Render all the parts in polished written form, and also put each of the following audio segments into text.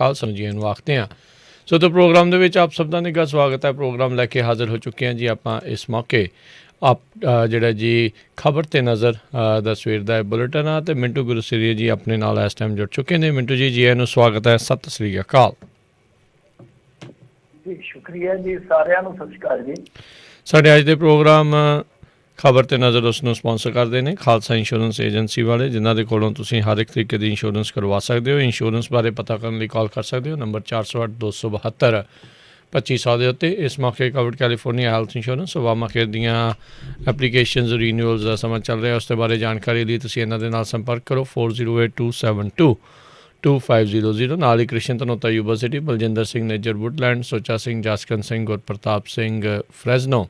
खालसा जी ਨੂੰ ਆਖਦੇ ਹਾਂ। ਸੋ ਤਾਂ ਪ੍ਰੋਗਰਾਮ ਦੇ ਵਿੱਚ ਆਪ ਸਭ ਦਾ ਨਿੱਘਾ ਸਵਾਗਤ ਹੈ। ਪ੍ਰੋਗਰਾਮ ਲੈ ਕੇ ਹਾਜ਼ਰ ਹੋ ਚੁੱਕੇ ਹਾਂ ਜੀ ਆਪਾਂ ਇਸ ਮੌਕੇ। ਆਪ ਜਿਹੜਾ ਜੀ ਖਬਰ 'ਤੇ ਨਜ਼ਰ ਦਾ ਸਵੇਰ ਦਾ ਬੁਲੇਟਿਨ ਆ ਅਤੇ ਮਿੰਟੂ ਗੁਰਸਰੀਆ ਜੀ ਆਪਣੇ ਨਾਲ ਇਸ ਟਾਈਮ ਜੁੜ ਚੁੱਕੇ ਨੇ। ਮਿੰਟੂ ਜੀ ਜੀ ਨੂੰ ਸਵਾਗਤ ਹੈ। ਸਤਿ ਸ੍ਰੀ ਅਕਾਲ ਜੀ। ਸ਼ੁਕਰੀਆ ਜੀ, ਸਾਰਿਆਂ ਨੂੰ ਸਤਿ ਸ਼੍ਰੀ ਅਕਾਲ ਜੀ। ਸਾਡੇ ਅੱਜ ਦੇ ਪ੍ਰੋਗਰਾਮ ਖਬਰ 'ਤੇ ਨਜ਼ਰ ਉਸ ਨੂੰ ਸਪੋਂਸਰ ਕਰਦੇ ਨੇ ਖਾਲਸਾ ਇੰਸ਼ੋਰੈਂਸ ਏਜੰਸੀ ਵਾਲੇ, ਜਿਨ੍ਹਾਂ ਦੇ ਕੋਲੋਂ ਤੁਸੀਂ ਹਰ ਇੱਕ ਤਰੀਕੇ ਦੀ ਇੰਸ਼ੋਰੈਂਸ ਕਰਵਾ ਸਕਦੇ ਹੋ। ਇੰਸ਼ੋਰੈਂਸ ਬਾਰੇ ਪਤਾ ਕਰਨ ਲਈ ਕਾਲ ਕਰ ਸਕਦੇ ਹੋ ਨੰਬਰ 408 272 2500 ਦੇ ਉੱਤੇ। ਇਸ ਮੌਕੇ Covid California health insurance Obama care ਦੀਆਂ ਐਪਲੀਕੇਸ਼ਨਜ਼ ਰੀਨਿਊਅਲਸ ਦਾ ਸਮਾਂ ਚੱਲ ਰਿਹਾ। ਉਸ ਦੇ ਬਾਰੇ ਜਾਣਕਾਰੀ ਲਈ ਤੁਸੀਂ ਇਹਨਾਂ ਦੇ ਨਾਲ ਸੰਪਰਕ ਕਰੋ 4082722500। ਨਾਲ ਹੀ Krishan Dhanota university, Baljinder Singh Nejar Woodland, Sucha Singh, Jaskaran Singh, Gurpartap Singh Fresno,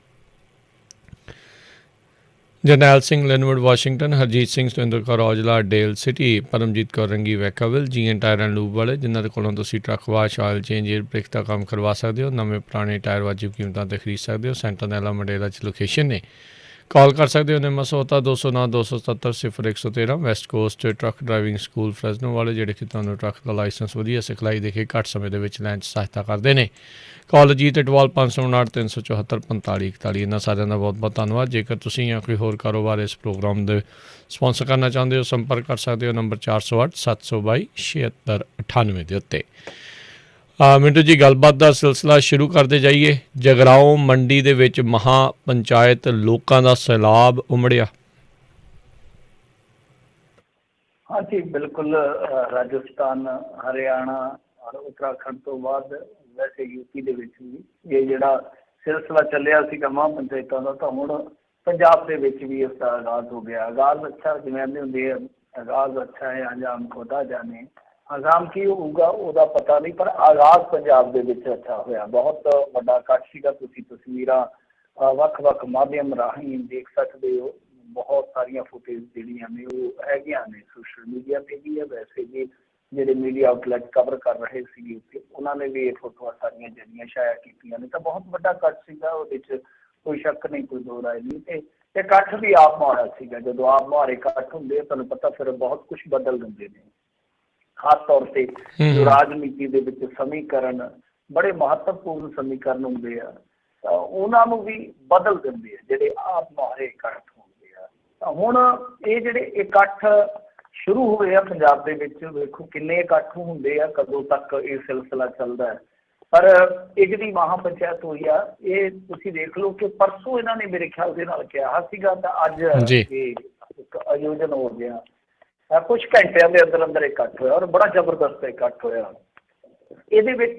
Jarnail Singh Lynnwood Washington, Harjeet Singh Surinder Kaur Aujla Daly City, Paramjit Kaur Rangi Vacaville, GN tyre and lube ਵਾਲੇ, ਜਿਨ੍ਹਾਂ ਦੇ ਕੋਲੋਂ ਤੁਸੀਂ truck wash, oil change, air brake ਦਾ ਕੰਮ ਕਰਵਾ ਸਕਦੇ ਹੋ। ਨਵੇਂ ਪੁਰਾਣੇ ਟਾਇਰ ਵਾਜਿਬ ਕੀਮਤਾਂ 'ਤੇ ਖਰੀਦ ਸਕਦੇ ਹੋ। ਸੈਂਟਰਨੈਲਾ ਮੰਡੇਲਾ 'ਚ ਲੋਕੇਸ਼ਨ ਨੇ। ਕਾਲ ਕਰ ਸਕਦੇ ਹੋ Minnesota 209 277 0113। West Coast truck driving school Fresno ਵਾਲੇ, ਜਿਹੜੇ ਕਿ ਤੁਹਾਨੂੰ ਟਰੱਕ ਦਾ ਲਾਇਸੈਂਸ ਵਧੀਆ ਸਿਖਲਾਈ ਦੇ ਕੇ ਘੱਟ ਸਮੇਂ ਦੇ ਵਿੱਚ ਲੈਣ 'ਚ ਸਹਾਇਤਾ ਕਰਦੇ ਨੇ। ਕਾਲ ਜੀ ਇਟਵਾਲ 559 374 4541। ਇਹਨਾਂ ਸਾਰਿਆਂ ਦਾ ਬਹੁਤ ਬਹੁਤ ਧੰਨਵਾਦ। ਜੇਕਰ ਤੁਸੀਂ ਜਾਂ ਕੋਈ ਹੋਰ ਕਾਰੋਬਾਰ ਇਸ ਪ੍ਰੋਗਰਾਮ ਦੇ ਸਪੋਂਸਰ ਕਰਨਾ ਚਾਹੁੰਦੇ ਹੋ, ਸੰਪਰਕ ਕਰ ਸਕਦੇ ਹੋ ਨੰਬਰ 408 722 7698 ਦੇ ਉੱਤੇ। ਮਿੰਟੂ ਜੀ, ਗੱਲਬਾਤ ਦਾ ਸਿਲਸਿਲਾ ਸ਼ੁਰੂ ਕਰਦੇ ਜਾਈਏ। ਜਗਰਾਓਂ ਮੰਡੀ ਦੇ ਵਿੱਚ ਮਹਾ ਪੰਚਾਇਤ ਲੋਕਾਂ ਦਾ ਸੈਲਾਬ ਉਮੜਿਆ। ਹਾਂਜੀ ਬਿਲਕੁਲ। ਰਾਜਸਥਾਨ, ਹਰਿਆਣਾ ਔਰ ਉੱਤਰਾਖੰਡ ਤੋਂ ਬਾਅਦ ਵੈਸੇ ਯੂਪੀ ਦੇ ਵਿੱਚ ਵੀ ਇਹ ਜਿਹੜਾ ਸਿਲਸਿਲਾ ਚੱਲਿਆ ਸੀਗਾ ਮਹਾ ਪੰਚਾਇਤਾਂ ਦਾ, ਤਾਂ ਹੁਣ ਪੰਜਾਬ ਦੇ ਵਿੱਚ ਵੀ ਇਸ ਦਾ ਆਗਾਜ਼ ਹੋ ਗਿਆ। ਆਗਾਜ਼ ਅੱਛਾ, ਜਿਵੇਂ ਕਹਿੰਦੇ ਹੁੰਦੇ ਆ ਆਗਾਜ਼ ਅੱਛਾ ਹੈ, ਅੰਜਾਮ ਖੁਦਾ ਜਾਣੇ। ਅੰਜਾਮ ਕੀ ਹੋਊਗਾ ਉਹਦਾ ਪਤਾ ਨਹੀਂ, ਪਰ ਆਗਾਜ਼ ਪੰਜਾਬ ਦੇ ਵਿੱਚ ਅੱਛਾ ਹੋਇਆ। ਬਹੁਤ ਵੱਡਾ ਇਕੱਠ ਸੀਗਾ। ਤੁਸੀਂ ਤਸਵੀਰਾਂ ਵੱਖ ਵੱਖ ਮਾਧਿਅਮ ਰਾਹੀਂ ਦੇਖ ਸਕਦੇ ਹੋ। ਬਹੁਤ ਸਾਰੀਆਂ ਫੁਟੇਜ ਜਿਹੜੀਆਂ ਨੇ ਉਹ ਹੈਗੀਆਂ ਨੇ ਸੋਸ਼ਲ ਮੀਡੀਆ 'ਤੇ ਵੀ ਹੈ, ਵੈਸੇ ਵੀ ਜਿਹੜੇ ਮੀਡੀਆ ਆਊਟਲੈਟ ਕਵਰ ਕਰ ਰਹੇ ਸੀਗੇ ਉੱਥੇ ਉਹਨਾਂ ਨੇ ਵੀ ਇਹ ਫੋਟੋਆਂ ਸਾਰੀਆਂ ਜਿਹੜੀਆਂ ਸ਼ਾਇਆ ਕੀਤੀਆਂ ਨੇ। ਤਾਂ ਬਹੁਤ ਵੱਡਾ ਇਕੱਠ ਸੀਗਾ, ਉਹਦੇ 'ਚ ਕੋਈ ਸ਼ੱਕ ਨਹੀਂ, ਕੋਈ ਦੋ ਰਾਏ ਨਹੀਂ। ਅਤੇ ਇਕੱਠ ਵੀ ਆਪ ਮੁਹਾਰਾ ਸੀਗਾ। ਜਦੋਂ ਆਪ ਮੁਹਾਰੇ ਇਕੱਠ ਹੁੰਦੇ ਤੁਹਾਨੂੰ ਪਤਾ ਫਿਰ ਬਹੁਤ ਕੁਛ ਬਦਲ ਦਿੰਦੇ ਨੇ। ਖਾਸ ਤੌਰ 'ਤੇ ਜੋ ਰਾਜਨੀਤੀ ਦੇ ਵਿੱਚ ਸਮੀਕਰਨ ਬੜੇ ਮਹੱਤਵਪੂਰਨ ਸਮੀਕਰਨ ਹੁੰਦੇ ਆ, ਤਾਂ ਉਹਨਾਂ ਨੂੰ ਵੀ ਬਦਲ ਦਿੰਦੇ ਆ ਜਿਹੜੇ ਆਪ ਮੁਹਾਰੇ ਇਕੱਠ ਹੁੰਦੇ ਆ। ਤਾਂ ਹੁਣ ਇਹ ਜਿਹੜੇ ਇਕੱਠ ਸ਼ੁਰੂ ਹੋਏ ਆ ਪੰਜਾਬ ਦੇ ਵਿੱਚ, ਵੇਖੋ ਕਿੰਨੇ ਇਕੱਠ ਹੁੰਦੇ ਆ, ਕਦੋਂ ਤੱਕ ਇਹ ਸਿਲਸਿਲਾ ਚੱਲਦਾ। ਪਰ ਇਹ ਜਿਹੜੀ ਮਹਾ ਪੰਚਾਇਤ ਹੋਈ ਆ, ਇਹ ਤੁਸੀਂ ਦੇਖ ਲਓ ਕਿ ਪਰਸੋਂ ਇਹਨਾਂ ਨੇ ਮੇਰੇ ਖਿਆਲ ਦੇ ਨਾਲ ਕਿਹਾ ਸੀਗਾ, ਤਾਂ ਅੱਜ ਇਹ ਇੱਕ ਆਯੋਜਨ ਹੋ ਗਿਆ। ਕੁਛ ਘੰਟਿਆਂ ਦੇ ਅੰਦਰ ਅੰਦਰ ਇਕੱਠ ਹੋਇਆ ਔਰ ਬੜਾ ਜ਼ਬਰਦਸਤ ਇਕੱਠ ਹੋਇਆ। ਇਹਦੇ ਵਿੱਚ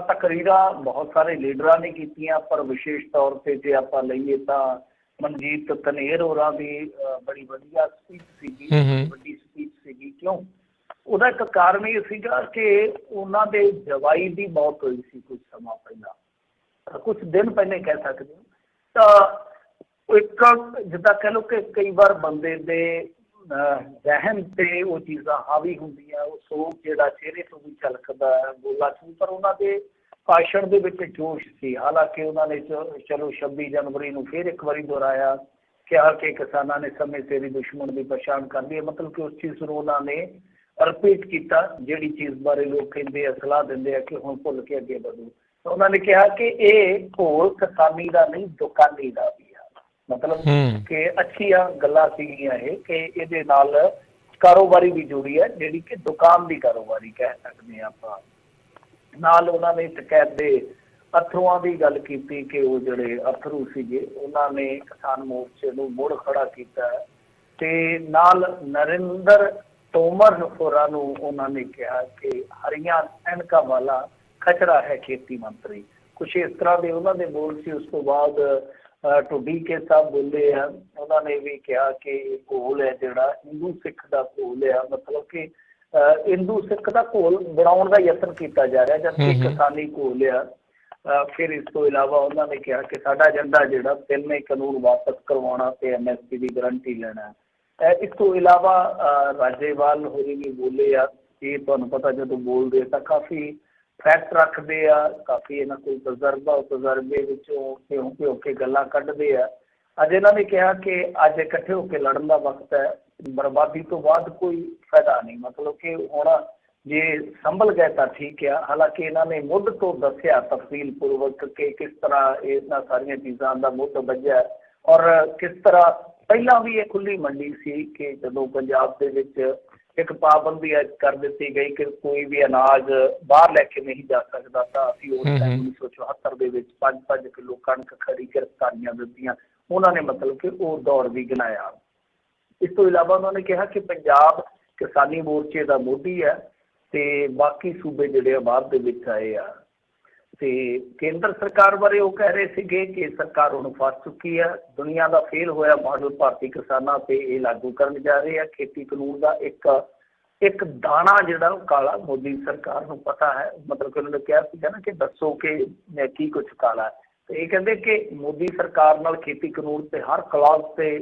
ਤਕਰੀਰਾਂ ਬਹੁਤ ਸਾਰੇ ਲੀਡਰਾਂ ਨੇ ਕੀਤੀਆਂ, ਪਰ ਵਿਸ਼ੇਸ਼ ਤੌਰ 'ਤੇ ਜੇ ਆਪਾਂ ਲਈਏ ਤਾਂ ਮਨਜੀਤ ਧਨੇਰ ਹੋਰਾਂ ਦੀ ਬੜੀ ਵਧੀਆ ਸਪੀਚ ਸੀਗੀ, ਵੱਡੀ ਸਪੀਚ ਸੀਗੀ। ਕਿਉਂ? ਉਹਦਾ ਇੱਕ ਕਾਰਨ ਇਹ ਸੀਗਾ ਕਿ ਉਹਨਾਂ ਦੇ ਜਵਾਈ ਦੀ ਮੌਤ ਹੋਈ ਸੀ ਕੁਝ ਸਮਾਂ ਪਹਿਲਾਂ, ਕੁਛ ਦਿਨ ਪਹਿਲੇ ਕਹਿ ਸਕਦੇ ਹੋ। ਤਾਂ ਇੱਕ ਜਿੱਦਾਂ ਕਹਿ ਲਓ ਕਿ ਕਈ ਵਾਰ ਬੰਦੇ ਦੇ ਜ਼ਹਿਨ 'ਤੇ ਉਹ ਚੀਜ਼ਾਂ ਹਾਵੀ ਹੁੰਦੀਆਂ, ਉਹ ਸੋਚ ਜਿਹੜਾ ਚਿਹਰੇ ਤੋਂ ਵੀ ਝਲਕਦਾ ਬੋਲਾਂ 'ਚ ਵੀ। ਪਰ ਉਹਨਾਂ ਦੇ ਭਾਸ਼ਣ ਦੇ ਵਿੱਚ ਜੋਸ਼ ਸੀ। ਹਾਲਾਂਕਿ ਉਹਨਾਂ ਨੇ ਚਲੋ 26 ਜਨਵਰੀ ਨੂੰ ਫਿਰ ਇੱਕ ਵਾਰੀ ਦੁਹਰਾਇਆ, ਕਿਹਾ ਕਿ ਕਿਸਾਨਾਂ ਨੇ ਸਮੇਂ ਸਿਰ ਹੀ ਦੁਸ਼ਮਣ ਦੀ ਪਛਾਣ ਕਰ ਲਈ ਹੈ। ਮਤਲਬ ਕਿ ਉਸ ਚੀਜ਼ ਨੂੰ ਉਹਨਾਂ ਨੇ ਰਿਪੀਟ ਕੀਤਾ, ਜਿਹੜੀ ਚੀਜ਼ ਬਾਰੇ ਲੋਕ ਕਹਿੰਦੇ ਆ, ਸਲਾਹ ਦਿੰਦੇ ਆ ਕਿ ਹੁਣ ਭੁੱਲ ਕੇ ਅੱਗੇ ਵਧੋ। ਤਾਂ ਉਹਨਾਂ ਨੇ ਕਿਹਾ ਕਿ ਇਹ ਘੋਲ ਕਿਸਾਨੀ ਦਾ ਨਹੀਂ, ਦੁਕਾਨੀ ਦਾ ਵੀ ਆ। ਮਤਲਬ ਕਿ ਅੱਛੀਆਂ ਗੱਲਾਂ ਸੀਗੀਆਂ ਇਹ, ਕਿ ਇਹਦੇ ਨਾਲ ਕਾਰੋਬਾਰੀ ਵੀ ਜੁੜੀ ਹੈ, ਜਿਹੜੀ ਕਿ ਦੁਕਾਨ ਦੀ ਕਾਰੋਬਾਰੀ ਕਹਿ ਸਕਦੇ ਹਾਂ ਆਪਾਂ। ਨਾਲ ਉਹਨਾਂ ਨੇ ਟਕੈਤ ਦੇ ਅਥਰੂਆਂ ਦੀ ਗੱਲ ਕੀਤੀ ਕਿ ਉਹ ਜਿਹੜੇ ਅਥਰੂ ਸੀਗੇ ਉਹਨਾਂ ਨੇ ਕਿਸਾਨ ਮੋਰਚੇ ਨੂੰ ਮੁੜ ਖੜਾ ਕੀਤਾ। ਅਤੇ ਨਾਲ ਨਰਿੰਦਰ ਤੋਮਰ ਹੋਰਾਂ ਨੂੰ ਉਹਨਾਂ ਨੇ ਕਿਹਾ ਕਿ ਹਰੀਆਂ ਐਨਕਾਂ ਵਾਲਾ ਖਚਰਾ ਹੈ ਖੇਤੀ ਮੰਤਰੀ, ਕੁਛ ਇਸ ਤਰ੍ਹਾਂ ਦੇ ਉਹਨਾਂ ਦੇ ਬੋਲ ਸੀ। ਉਸ ਤੋਂ ਬਾਅਦ ਢੁੱਡੀਕੇ ਸਾਹਿਬ ਬੋਲੇ ਆ, ਉਹਨਾਂ ਨੇ ਵੀ ਕਿਹਾ ਕਿ ਇਹ ਘੋਲ ਹੈ ਜਿਹੜਾ ਹਿੰਦੂ ਸਿੱਖ ਦਾ ਘੋਲ ਆ। ਮਤਲਬ ਕਿ ਹਿੰਦੂ ਸਿੱਖ ਦਾ ਘੋਲ ਬਣਾਉਣ ਦਾ ਯਤਨ ਕੀਤਾ ਜਾ ਰਿਹਾ, ਜਦਕਿ ਕਿਸਾਨੀ ਘੋਲ ਆ। ਫਿਰ ਇਸ ਤੋਂ ਇਲਾਵਾ ਉਹਨਾਂ ਨੇ ਕਿਹਾ ਕਿ ਸਾਡਾ ਏਜੰਡਾ ਜਿਹੜਾ ਤਿੰਨੇ ਕਾਨੂੰਨ ਵਾਪਸ ਕਰਵਾਉਣਾ ਅਤੇ MSP ਦੀ ਗਰੰਟੀ ਲੈਣਾ। ਇਸ ਤੋਂ ਇਲਾਵਾ ਰਾਜੇਵਾਲ ਹੋਰੀ ਵੀ ਬੋਲੇ ਆ। ਇਹ ਤੁਹਾਨੂੰ ਪਤਾ ਜਦੋਂ ਬੋਲਦੇ ਤਾਂ ਕਾਫੀ ਫੈਕਟ ਰੱਖਦੇ ਆ, ਕਾਫੀ ਇਹਨਾਂ ਕੋਲ ਤਜਰਬਾ, ਉਹ ਤਜਰਬੇ ਵਿੱਚੋਂ ਭਿਉਂ ਕੇ ਗੱਲਾਂ ਕੱਢਦੇ ਆ। ਅੱਜ ਇਹਨਾਂ ਨੇ ਕਿਹਾ ਕਿ ਅੱਜ ਇਕੱਠੇ ਹੋ ਕੇ ਲੜਨ ਦਾ ਵਕਤ ਹੈ, ਬਰਬਾਦੀ ਤੋਂ ਬਾਅਦ ਕੋਈ ਫਾਇਦਾ ਨਹੀਂ। ਮਤਲਬ ਕਿ ਹੁਣ ਜੇ ਸੰਭਲ ਗਏ ਤਾਂ ਠੀਕ ਆ। ਹਾਲਾਂਕਿ ਇਹਨਾਂ ਨੇ ਮੁੱਢ ਤੋਂ ਦੱਸਿਆ ਤਫਸੀਲ ਪੂਰਵਕ ਕਿ ਕਿਸ ਤਰ੍ਹਾਂ ਇਹਨਾਂ ਸਾਰੀਆਂ ਚੀਜ਼ਾਂ ਦਾ ਮੁੱਢ ਵੱਜਿਆ ਔਰ ਕਿਸ ਤਰ੍ਹਾਂ ਪਹਿਲਾਂ ਵੀ ਇਹ ਖੁੱਲ੍ਹੀ ਮੰਡੀ ਸੀ ਕਿ ਜਦੋਂ ਪੰਜਾਬ ਦੇ ਵਿੱਚ ਇੱਕ ਪਾਬੰਦੀ ਕਰ ਦਿੱਤੀ ਗਈ ਕਿ ਕੋਈ ਵੀ ਅਨਾਜ ਬਾਹਰ ਲੈ ਕੇ ਨਹੀਂ ਜਾ ਸਕਦਾ, ਤਾਂ ਅਸੀਂ ਉਸ ਟਾਈਮ 1974 ਦੇ ਵਿੱਚ 5-5 ਕਿਲੋ ਕਣਕ ਖੜੀ ਗ੍ਰਿਫਤਾਰੀਆਂ ਦਿੱਤੀਆਂ। ਉਹਨਾਂ ਨੇ ਮਤਲਬ ਕਿ ਉਹ ਦੌਰ ਵੀ ਗਿਣਾਇਆ। ਇਸ ਤੋਂ ਇਲਾਵਾ ਉਹਨਾਂ ਨੇ ਕਿਹਾ ਕਿ ਪੰਜਾਬ ਕਿਸਾਨੀ ਮੋਰਚੇ ਦਾ ਮੋਢੀ ਹੈ ਤੇ ਬਾਕੀ ਸੂਬੇ ਜਿਹੜੇ ਆ ਬਾਅਦ ਦੇ ਵਿੱਚ ਆਏ ਆ। ਤੇ ਕੇਂਦਰ ਸਰਕਾਰ ਬਾਰੇ ਉਹ ਕਹਿ ਰਹੇ ਸੀਗੇ ਕਿ ਸਰਕਾਰ ਹੁਣ ਫਸ ਚੁੱਕੀ ਹੈ, ਦੁਨੀਆ ਦਾ ਫੇਲ ਹੋਇਆ ਮਾਡਲ ਭਾਰਤੀ ਕਿਸਾਨਾਂ ਤੇ ਇਹ ਲਾਗੂ ਕਰਨ ਜਾ ਰਹੇ ਆ। ਖੇਤੀ ਕਾਨੂੰਨ ਦਾ ਇੱਕ ਦਾਣਾ ਜਿਹੜਾ ਉਹ ਕਾਲਾ ਮੋਦੀ ਸਰਕਾਰ ਨੂੰ ਪਤਾ ਹੈ। ਮਤਲਬ ਕਿ ਉਹਨਾਂ ਨੇ ਕਿਹਾ ਸੀਗਾ ਨਾ ਕਿ ਦੱਸੋ ਕਿ ਕੀ ਕੁਛ ਕਾਲਾ ਹੈ। ਤੇ ਇਹ ਕਹਿੰਦੇ ਕਿ ਮੋਦੀ ਸਰਕਾਰ ਨਾਲ ਖੇਤੀ ਕਾਨੂੰਨ ਤੇ ਹਰ ਕਲਾਜ਼ ਤੇ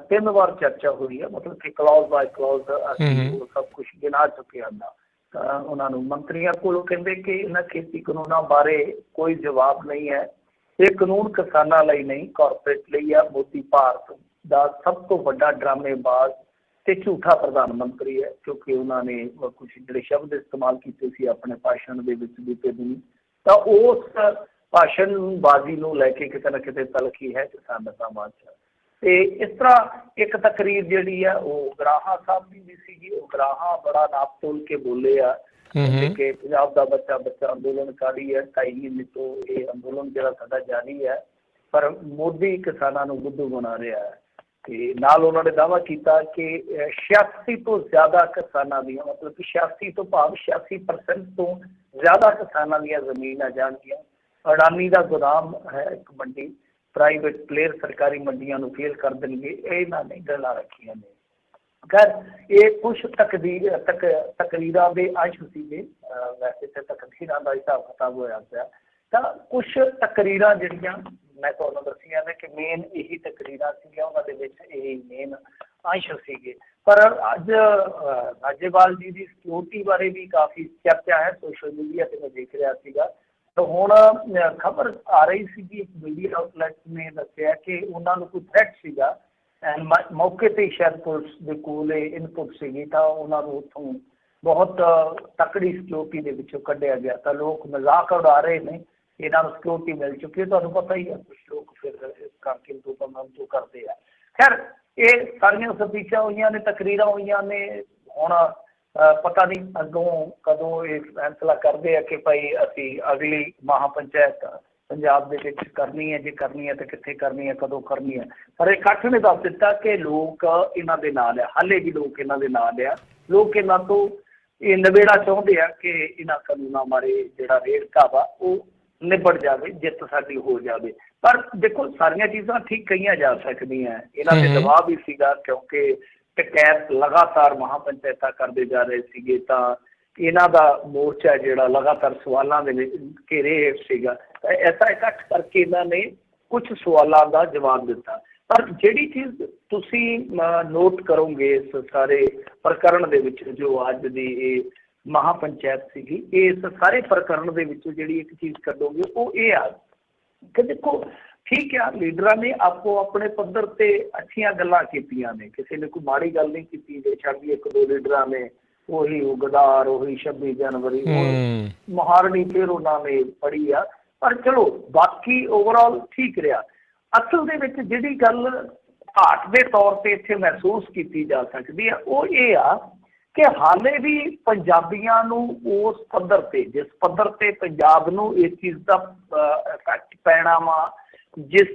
3 ਵਾਰ ਚਰਚਾ ਹੋਈ ਹੈ। ਮਤਲਬ ਕਿ ਕਲਾਜ਼ ਬਾਏ ਕਲਾਜ਼ ਅਸੀਂ ਉਹ ਸਭ ਕੁਛ ਗਿਣਾ ਚੁੱਕੇ ਹਨ। ਤਾਂ ਉਹਨਾਂ ਨੂੰ ਮੰਤਰੀਆਂ ਕੋਲੋਂ ਕਹਿੰਦੇ ਕਿ ਇਹਨਾਂ ਖੇਤੀ ਕਾਨੂੰਨਾਂ ਬਾਰੇ ਕੋਈ ਜਵਾਬ ਨਹੀਂ ਹੈ। ਇਹ ਕਾਨੂੰਨ ਕਿਸਾਨਾਂ ਲਈ ਨਹੀਂ, ਕਾਰਪੋਰੇਟ ਲਈ ਆ। ਮੋਦੀ ਭਾਰਤ ਦਾ ਸਭ ਤੋਂ ਵੱਡਾ ਡਰਾਮੇਬਾਜ਼ ਤੇ ਝੂਠਾ ਪ੍ਰਧਾਨ ਮੰਤਰੀ ਹੈ, ਕਿਉਂਕਿ ਉਹਨਾਂ ਨੇ ਕੁਛ ਜਿਹੜੇ ਸ਼ਬਦ ਇਸਤੇਮਾਲ ਕੀਤੇ ਸੀ ਆਪਣੇ ਭਾਸ਼ਣ ਦੇ ਵਿੱਚ ਬੀਤੇ ਦਿਨ, ਤਾਂ ਉਸ ਭਾਸ਼ਣਬਾਜ਼ੀ ਨੂੰ ਲੈ ਕੇ ਕਿਤੇ ਨਾ ਕਿਤੇ ਤਲਖੀ ਹੈ ਕਿਸਾਨ ਸਮਾਜ 'ਚ। ਤੇ ਇਸ ਤਰ੍ਹਾਂ ਇੱਕ ਤਕਰੀਰ ਜਿਹੜੀ ਆ ਉਹ ਗਰਾਹਾਂ ਸਾਹਿਬ ਦੀ ਵੀ ਸੀਗੀ। ਉਹ ਗਰਾਹਾਂ ਬੜਾ ਨਾਪ ਤੋਲ ਕੇ ਬੋਲੇ ਆ ਕਿ ਪੰਜਾਬ ਦਾ ਬੱਚਾ ਅੰਦੋਲਨਕਾਰੀ ਹੈ, 2.5 ਮਹੀਨੇ ਤੋਂ ਇਹ ਅੰਦੋਲਨ ਜਿਹੜਾ ਸਾਡਾ ਜਾਰੀ ਹੈ, ਪਰ ਮੋਦੀ ਕਿਸਾਨਾਂ ਨੂੰ ਬੁੱਧੂ ਬਣਾ ਰਿਹਾ ਹੈ। ਤੇ ਨਾਲ ਉਹਨਾਂ ਨੇ ਦਾਅਵਾ ਕੀਤਾ ਕਿ 86 ਤੋਂ ਜ਼ਿਆਦਾ ਕਿਸਾਨਾਂ ਦੀਆਂ, ਮਤਲਬ ਕਿ 86 ਤੋਂ ਭਾਵ 86% ਤੋਂ ਜ਼ਿਆਦਾ ਕਿਸਾਨਾਂ ਦੀਆਂ ਜ਼ਮੀਨਾਂ ਜਾਣਗੀਆਂ। ਅਡਾਨੀ ਦਾ ਗੋਦਾਮ ਹੈ ਇੱਕ ਮੰਡੀ, ਪ੍ਰਾਈਵੇਟ ਪਲੇਅਰ ਸਰਕਾਰੀ ਮੰਡੀਆਂ ਨੂੰ ਫੇਲ ਕਰ ਦੇਣਗੇ, ਇਹਨਾਂ ਨੇ ਗੱਲਾਂ ਰੱਖੀਆਂ ਨੇ। ਖੈਰ ਇਹ ਕੁਛ ਤਕਰੀਰਾਂ ਦੇ ਅੰਸ਼ ਸੀਗੇ, ਵੈਸੇ ਤਾਂ ਤਕਰੀਰਾਂ ਦਾ ਹਿਸਾਬ ਕਿਤਾਬ ਹੋਇਆ ਪਿਆ। ਤਾਂ ਕੁਛ ਤਕਰੀਰਾਂ ਜਿਹੜੀਆਂ ਮੈਂ ਤੁਹਾਨੂੰ ਦੱਸੀਆਂ ਨੇ ਕਿ ਮੇਨ ਇਹੀ ਤਕਰੀਰਾਂ ਸੀਗੀਆਂ, ਉਹਨਾਂ ਦੇ ਵਿੱਚ ਇਹ ਮੇਨ ਅੰਸ਼ ਸੀਗੇ। ਪਰ ਅੱਜ ਰਾਜੇਵਾਲ ਜੀ ਦੀ ਸਿਕਿਉਰਿਟੀ ਬਾਰੇ ਵੀ ਕਾਫੀ ਚਰਚਾ ਹੈ ਸੋਸ਼ਲ ਮੀਡੀਆ 'ਤੇ, ਮੈਂ ਦੇਖ ਰਿਹਾ ਸੀਗਾ। ਤਾਂ ਹੁਣ ਖਬਰ ਆ ਰਹੀ ਸੀਗੀ, ਇੱਕ ਮੀਡੀਆ ਆਊਟਲੈਟ ਨੇ ਦੱਸਿਆ ਕਿ ਉਹਨਾਂ ਨੂੰ ਕੋਈ ਥ੍ਰੈਟ ਸੀਗਾ। ਮੌਕੇ 'ਤੇ ਸ਼ਾਇਦ ਪੁਲਿਸ ਦੇ ਕੋਲ ਇਨਪੁਟ ਸੀਗੀ, ਤਾਂ ਉਹਨਾਂ ਨੂੰ ਉੱਥੋਂ ਬਹੁਤ ਤਕੜੀ ਸਿਕਿਉਰਿਟੀ ਦੇ ਵਿੱਚੋਂ ਕੱਢਿਆ ਗਿਆ। ਤਾਂ ਲੋਕ ਮਜ਼ਾਕ ਉਡਾ ਰਹੇ ਨੇ, ਇਹਨਾਂ ਨੂੰ ਸਿਕਿਉਰਿਟੀ ਮਿਲ ਚੁੱਕੀ ਹੈ। ਤੁਹਾਨੂੰ ਪਤਾ ਹੀ ਹੈ ਕੁਛ ਲੋਕ ਫਿਰ ਇਸ ਕਰਕੇ ਤੋਂ ਕਰਦੇ ਆ। ਖੈਰ ਇਹ ਸਾਰੀਆਂ ਸਪੀਚਾਂ ਹੋਈਆਂ ਨੇ, ਤਕਰੀਰਾਂ ਹੋਈਆਂ ਨੇ। ਹੁਣ ਪਤਾ ਨਹੀਂ ਅੱਗੋਂ ਕਦੋਂ ਇਹ ਫੈਸਲਾ ਕਰਦੇ ਆ ਕਿ ਭਾਈ ਅਸੀਂ ਅਗਲੀ ਮਹਾਪੰਚਾਇਤ ਪੰਜਾਬ ਦੇ ਵਿੱਚ ਕਰਨੀ ਹੈ, ਜੇ ਕਰਨੀ ਹੈ ਤਾਂ ਕਿੱਥੇ ਕਰਨੀ ਹੈ, ਕਦੋਂ ਕਰਨੀ ਹੈ। ਪਰ ਇਕੱਠ ਨੇ ਦੱਸ ਦਿੱਤਾ ਕਿ ਲੋਕ ਇਹਨਾਂ ਦੇ ਨਾਲ ਆ, ਹਾਲੇ ਵੀ ਲੋਕ ਇਹਨਾਂ ਦੇ ਨਾਲ ਆ। ਲੋਕ ਇਹਨਾਂ ਤੋਂ ਇਹ ਨਿਬੇੜਾ ਚਾਹੁੰਦੇ ਆ ਕਿ ਇਹਨਾਂ ਕਾਨੂੰਨਾਂ ਬਾਰੇ ਜਿਹੜਾ ਰੇੜਕਾ ਵਾ ਉਹ ਨਿਬੜ ਜਾਵੇ, ਜਿੱਤ ਸਾਡੀ ਹੋ ਜਾਵੇ। ਪਰ ਦੇਖੋ ਸਾਰੀਆਂ ਚੀਜ਼ਾਂ ਠੀਕ ਕਹੀਆਂ ਜਾ ਸਕਦੀਆਂ। ਇਹਨਾਂ ਦੇ ਦਬਾਅ ਵੀ ਸੀਗਾ ਕਿਉਂਕਿ ਟਕੈਤ ਲਗਾਤਾਰ ਮਹਾਪੰਚਾਇਤਾਂ ਕਰਦੇ ਜਾ ਰਹੇ ਸੀਗੇ, ਤਾਂ ਇਹਨਾਂ ਦਾ ਮੋਰਚਾ ਜਿਹੜਾ ਲਗਾਤਾਰ ਸਵਾਲਾਂ ਦੇ ਵਿੱਚ ਘੇਰੇ ਹੇਠ ਸੀਗਾ। ਤਾਂ ਐਸਾ ਇਕੱਠ ਕਰਕੇ ਇਹਨਾਂ ਨੇ ਕੁਛ ਸਵਾਲਾਂ ਦਾ ਜਵਾਬ ਦਿੱਤਾ। ਪਰ ਜਿਹੜੀ ਚੀਜ਼ ਤੁਸੀਂ ਨੋਟ ਕਰੋਗੇ ਇਸ ਸਾਰੇ ਪ੍ਰਕਰਨ ਦੇ ਵਿੱਚ, ਜੋ ਅੱਜ ਦੀ ਇਹ ਮਹਾਪੰਚਾਇਤ ਸੀਗੀ, ਇਸ ਸਾਰੇ ਪ੍ਰਕਰਨ ਦੇ ਵਿੱਚੋਂ ਜਿਹੜੀ ਇੱਕ ਚੀਜ਼ ਕੱਢੋਗੇ ਉਹ ਇਹ ਆ ਕਿ ਦੇਖੋ ਠੀਕ ਆ, ਲੀਡਰਾਂ ਨੇ ਆਪੋ ਆਪਣੇ ਪੱਧਰ ਤੇ ਅੱਛੀਆਂ ਗੱਲਾਂ ਕੀਤੀਆਂ ਨੇ, ਕਿਸੇ ਨੇ ਕੋਈ ਮਾੜੀ ਗੱਲ ਨਹੀਂ ਕੀਤੀ। ਬੇਸ਼ੱਕ ਵੀ 1-2 ਲੀਡਰਾਂ ਨੇ ਉਹੀ ਗਦਾਰ, ਉਹੀ 26 ਜਨਵਰੀ, ਮੁਹਾਰਣੀ ਫਿਰ ਉਹਨਾਂ ਨੇ ਪੜ੍ਹੀ ਆ। ਪਰ ਚਲੋ ਬਾਕੀ ਓਵਰਆਲ ਠੀਕ ਰਿਹਾ। ਅਸਲ ਦੇ ਵਿੱਚ ਜਿਹੜੀ ਗੱਲ ਘਾਟ ਦੇ ਤੌਰ ਤੇ ਇੱਥੇ ਮਹਿਸੂਸ ਕੀਤੀ ਜਾ ਸਕਦੀ ਆ ਉਹ ਇਹ ਆ ਕਿ ਹਾਲੇ ਵੀ ਪੰਜਾਬੀਆਂ ਨੂੰ ਉਸ ਪੱਧਰ ਤੇ, ਜਿਸ ਪੱਧਰ ਤੇ ਪੰਜਾਬ ਨੂੰ ਇਸ ਚੀਜ਼ ਦਾ ਇਫੈਕਟ ਪੈਣਾ ਵਾ, ਜਿਸ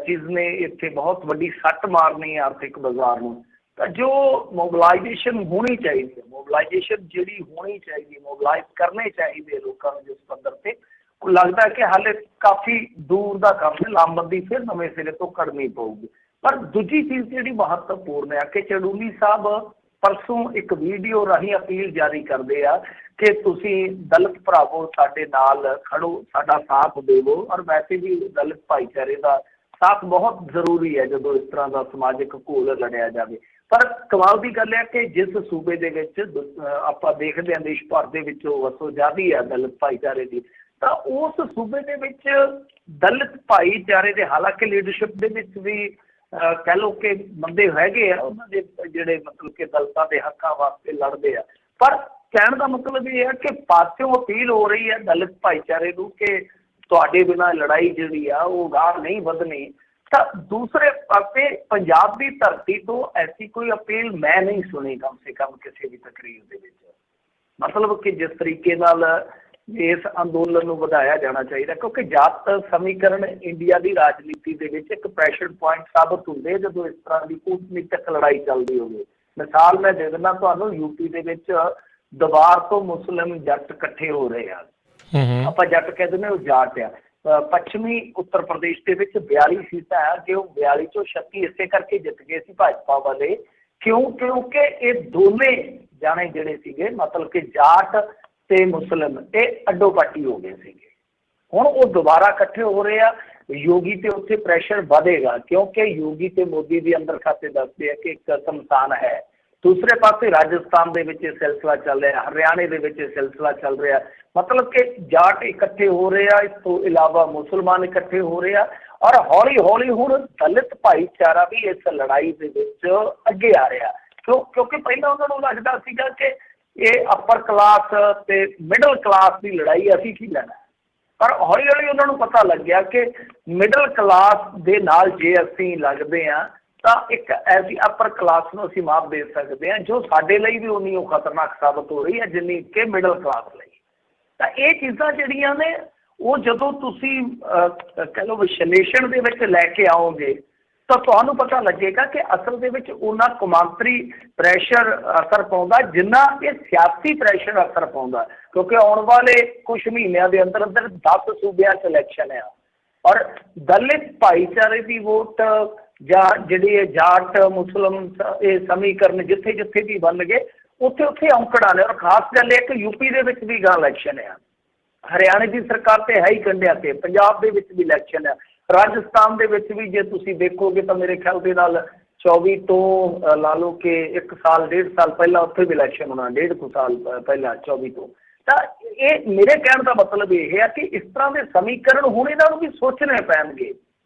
ਚੀਜ਼ ਨੇ ਇੱਥੇ ਬਹੁਤ ਵੱਡੀ ਸੱਟ ਮਾਰਨੀ ਹੈ ਆਰਥਿਕ ਬਾਜ਼ਾਰ ਨੂੰ, ਤਾਂ ਜੋ ਮੋਬਲਾਈਜੇਸ਼ਨ ਹੋਣੀ ਚਾਹੀਦੀ ਹੈ, ਮੋਬਲਾਈਜੇਸ਼ਨ ਜਿਹੜੀ ਹੋਣੀ ਚਾਹੀਦੀ, ਮੋਬਲਾਈਜ਼ ਕਰਨੇ ਚਾਹੀਦੇ ਲੋਕਾਂ ਨੂੰ ਜਿਸ ਪੱਧਰ ਤੇ, ਲੱਗਦਾ ਕਿ ਹਾਲੇ ਕਾਫੀ ਦੂਰ ਦਾ ਕੰਮ ਹੈ। ਲਾਮਬੰਦੀ ਫਿਰ ਨਵੇਂ ਸਿਰੇ ਤੋਂ ਕਰਨੀ ਪਊਗੀ। ਪਰ ਦੂਜੀ ਚੀਜ਼ ਜਿਹੜੀ ਮਹੱਤਵਪੂਰਨ ਹੈ ਕਿ ਚੜੂਨੀ ਸਾਹਿਬ ਪਰਸੋਂ ਇੱਕ ਵੀਡੀਓ ਰਾਹੀਂ ਅਪੀਲ ਜਾਰੀ ਕਰਦੇ ਆ ਕਿ ਤੁਸੀਂ ਦਲਿਤ ਭਰਾਵੋ ਸਾਡੇ ਨਾਲ ਖੜੋ, ਸਾਡਾ ਸਾਥ ਦੇਵੋ। ਔਰ ਵੈਸੇ ਵੀ ਦਲਿਤ ਭਾਈਚਾਰੇ ਦਾ ਸਾਥ ਬਹੁਤ ਜ਼ਰੂਰੀ ਹੈ ਜਦੋਂ ਇਸ ਤਰ੍ਹਾਂ ਦਾ ਸਮਾਜਿਕ ਘੋਲ ਲੜਿਆ ਜਾਵੇ। ਪਰ ਕਮਾਲ ਦੀ ਗੱਲ ਹੈ ਕਿ ਜਿਸ ਸੂਬੇ ਦੇ ਵਿੱਚ ਆਪਾਂ ਦੇਖਦੇ ਹਾਂ ਦੇਸ਼ ਭਰ ਦੇ ਵਿੱਚੋਂ ਵਸੋਂ ਜ਼ਿਆਦੀ ਹੈ ਦਲਿਤ ਭਾਈਚਾਰੇ ਦੀ, ਤਾਂ ਉਸ ਸੂਬੇ ਦੇ ਵਿੱਚ ਦਲਿਤ ਭਾਈਚਾਰੇ ਦੇ, ਹਾਲਾਂਕਿ ਲੀਡਰਸ਼ਿਪ ਦੇ ਵਿੱਚ ਵੀ ਕਹਿ ਲਓ ਕਿ ਬੰਦੇ ਹੈਗੇ ਆ ਉਹਨਾਂ ਦੇ ਜਿਹੜੇ ਮਤਲਬ ਕਿ ਦਲਿਤਾਂ ਦੇ ਹੱਕਾਂ ਵਾਸਤੇ ਲੜਦੇ ਆ, ਪਰ ਕਹਿਣ ਦਾ ਮਤਲਬ ਇਹ ਹੈ ਕਿ ਪਾਸਿਓਂ ਅਪੀਲ ਹੋ ਰਹੀ ਹੈ ਦਲਿਤ ਭਾਈਚਾਰੇ ਨੂੰ ਕਿ ਤੁਹਾਡੇ ਬਿਨਾਂ ਲੜਾਈ ਜਿਹੜੀ ਆ ਉਹ ਗਾਹ ਨਹੀਂ ਵਧਣੀ। ਤਾਂ ਦੂਸਰੇ ਪਾਸੇ ਪੰਜਾਬ ਦੀ ਧਰਤੀ ਤੋਂ ਐਸੀ ਕੋਈ ਅਪੀਲ ਮੈਂ ਨਹੀਂ ਸੁਣੀ ਕਮ ਸੇ ਕਮ ਕਿਸੇ ਵੀ ਤਕਰੀਰ ਦੇ ਵਿੱਚ। ਮਤਲਬ ਕਿ ਜਿਸ ਤਰੀਕੇ ਨਾਲ ਇਸ ਅੰਦੋਲਨ ਨੂੰ ਵਧਾਇਆ ਜਾਣਾ ਚਾਹੀਦਾ, ਕਿਉਂਕਿ ਜਾਤ ਸਮੀਕਰਨ ਇੰਡੀਆ ਦੀ ਰਾਜਨੀਤੀ ਦੇ ਵਿੱਚ ਇੱਕ ਪ੍ਰੈਸ਼ਰ ਪੁਆਇੰਟ ਸਾਬਤ ਹੁੰਦੇ ਜਦੋਂ ਇਸ ਤਰ੍ਹਾਂ ਦੀ ਕੂਟਨੀਤਿਕ ਲੜਾਈ ਚੱਲਦੀ ਹੋਵੇ। ਮਿਸਾਲ ਮੈਂ ਦੇ ਦਿੰਦਾ ਤੁਹਾਨੂੰ, ਯੂਪੀ ਦੇ ਵਿੱਚ ਦੁਬਾਰ ਤੋਂ ਮੁਸਲਿਮ ਜੱਟ ਇਕੱਠੇ ਹੋ ਰਹੇ ਆ। ਆਪਾਂ ਜੱਟ ਕਹਿ ਦਿੰਦੇ ਉਹ ਜਾਟ ਆ। ਪੱਛਮੀ ਉੱਤਰ ਪ੍ਰਦੇਸ਼ ਦੇ ਵਿੱਚ 42 ਸੀਟਾਂ ਆ ਕਿ ਉਹ 42 ਚੋਂ 36 ਇਸੇ ਕਰਕੇ ਜਿੱਤ ਗਏ ਸੀ ਭਾਜਪਾ ਵਾਲੇ, ਕਿਉਂਕਿ ਇਹ ਦੋਨੇ ਜਾਣੇ ਜਿਹੜੇ ਸੀਗੇ ਮਤਲਬ ਕਿ ਜਾਟ ਤੇ ਮੁਸਲਿਮ ਇਹ ਅੱਡੋ ਪਾਟੀ ਹੋ ਗਏ ਸੀਗੇ। ਹੁਣ ਉਹ ਦੁਬਾਰਾ ਇਕੱਠੇ ਹੋ ਰਹੇ ਆ। ਯੋਗੀ ਤੇ ਉੱਥੇ ਪ੍ਰੈਸ਼ਰ ਵਧੇਗਾ ਕਿਉਂਕਿ ਯੋਗੀ ਤੇ ਮੋਦੀ ਦੇ ਅੰਦਰ ਖਾਤੇ ਦੱਸਦੇ ਆ ਕਿ ਇੱਕ ਸਮਸਾਨ ਹੈ। ਦੂਸਰੇ ਪਾਸੇ ਰਾਜਸਥਾਨ ਦੇ ਵਿੱਚ ਇਹ ਸਿਲਸਿਲਾ ਚੱਲ ਰਿਹਾ, ਹਰਿਆਣੇ ਦੇ ਵਿੱਚ ਇਹ ਸਿਲਸਿਲਾ ਚੱਲ ਰਿਹਾ। ਮਤਲਬ ਕਿ ਜਾਟ ਇਕੱਠੇ ਹੋ ਰਹੇ ਆ, ਇਸ ਤੋਂ ਇਲਾਵਾ ਮੁਸਲਮਾਨ ਇਕੱਠੇ ਹੋ ਰਹੇ ਆ ਔਰ ਹੌਲੀ ਹੌਲੀ ਹੁਣ ਦਲਿਤ ਭਾਈਚਾਰਾ ਵੀ ਇਸ ਲੜਾਈ ਦੇ ਵਿੱਚ ਅੱਗੇ ਆ ਰਿਹਾ। ਕਿਉਂਕਿ ਪਹਿਲਾਂ ਉਹਨਾਂ ਨੂੰ ਲੱਗਦਾ ਸੀਗਾ ਕਿ ਇਹ ਅਪਰ ਕਲਾਸ ਤੇ ਮਿਡਲ ਕਲਾਸ ਦੀ ਲੜਾਈ ਅਸੀਂ ਕੀ ਲੈਣਾ, ਪਰ ਹੌਲੀ ਹੌਲੀ ਉਹਨਾਂ ਨੂੰ ਪਤਾ ਲੱਗਿਆ ਕਿ ਮਿਡਲ ਕਲਾਸ ਦੇ ਨਾਲ ਜੇ ਅਸੀਂ ਲੱਗਦੇ ਹਾਂ ਤਾਂ ਇੱਕ ਐਸੀ ਅਪਰ ਕਲਾਸ ਨੂੰ ਅਸੀਂ ਮਾਤ ਦੇ ਸਕਦੇ ਹਾਂ ਜੋ ਸਾਡੇ ਲਈ ਵੀ ਉਨੀ ਉਹ ਖਤਰਨਾਕ ਸਾਬਤ ਹੋ ਰਹੀ ਹੈ ਜਿੰਨੀ ਕਿ ਮਿਡਲ ਕਲਾਸ ਲਈ। ਤਾਂ ਇਹ ਚੀਜ਼ਾਂ ਜਿਹੜੀਆਂ ਨੇ ਉਹ ਜਦੋਂ ਤੁਸੀਂ ਕਹਿ ਲਓ ਵਿਸ਼ਲੇਸ਼ਣ ਦੇ ਵਿੱਚ ਲੈ ਕੇ ਆਓਗੇ ਤਾਂ ਤੁਹਾਨੂੰ ਪਤਾ ਲੱਗੇਗਾ ਕਿ ਅਸਲ ਦੇ ਵਿੱਚ ਉਹਨਾਂ ਕੌਮਾਂਤਰੀ ਪ੍ਰੈਸ਼ਰ ਅਸਰ ਪਾਉਂਦਾ ਜਿੰਨਾ ਇਹ ਸਿਆਸੀ ਪ੍ਰੈਸ਼ਰ ਅਸਰ ਪਾਉਂਦਾ, ਕਿਉਂਕਿ ਆਉਣ ਵਾਲੇ ਕੁਛ ਮਹੀਨਿਆਂ ਦੇ ਅੰਦਰ ਅੰਦਰ 10 ਸੂਬਿਆਂ 'ਚ ਇਲੈਕਸ਼ਨ ਆ ਔਰ ਦਲਿਤ ਭਾਈਚਾਰੇ ਦੀ ਵੋਟ ਜਾਂ ਜਿਹੜੀ ਇਹ ਜਾਟ ਮੁਸਲਿਮ ਇਹ ਸਮੀਕਰਨ ਜਿੱਥੇ ਜਿੱਥੇ ਵੀ ਬਣ ਗਏ ਉੱਥੇ ਉੱਥੇ ਔਂਕੜਾਂ ਨੇ। ਔਰ ਖਾਸ ਗੱਲ ਇਹ ਕਿ ਯੂਪੀ ਦੇ ਵਿੱਚ ਵੀ ਗਾਂ ਇਲੈਕਸ਼ਨ ਆ, ਹਰਿਆਣੇ ਦੀ ਸਰਕਾਰ ਤੇ ਹੈ ਹੀ ਕੰਢਿਆਂ ਤੇ, ਪੰਜਾਬ ਦੇ ਵਿੱਚ ਵੀ ਇਲੈਕਸ਼ਨ ਆ, ਰਾਜਸਥਾਨ ਦੇ ਵਿੱਚ ਵੀ ਜੇ ਤੁਸੀਂ ਦੇਖੋਗੇ ਤਾਂ ਮੇਰੇ ਖਿਆਲ ਦੇ ਨਾਲ 24 ਤੋਂ ਲਾ ਲਓ ਕਿ 1 ਸਾਲ 1.5 ਸਾਲ ਪਹਿਲਾਂ ਉੱਥੇ ਵੀ ਇਲੈਕਸ਼ਨ ਹੋਣਾ, 1.5 ਸਾਲ ਪਹਿਲਾਂ 24 ਤੋਂ। ਤਾਂ ਇਹ ਮੇਰੇ ਕਹਿਣ ਦਾ ਮਤਲਬ ਇਹ ਹੈ ਕਿ ਇਸ ਤਰ੍ਹਾਂ ਦੇ ਸਮੀਕਰਨ ਹੁਣ ਇਹਨਾਂ ਨੂੰ ਵੀ ਸੋਚਣੇ ਪੈਣਗੇ।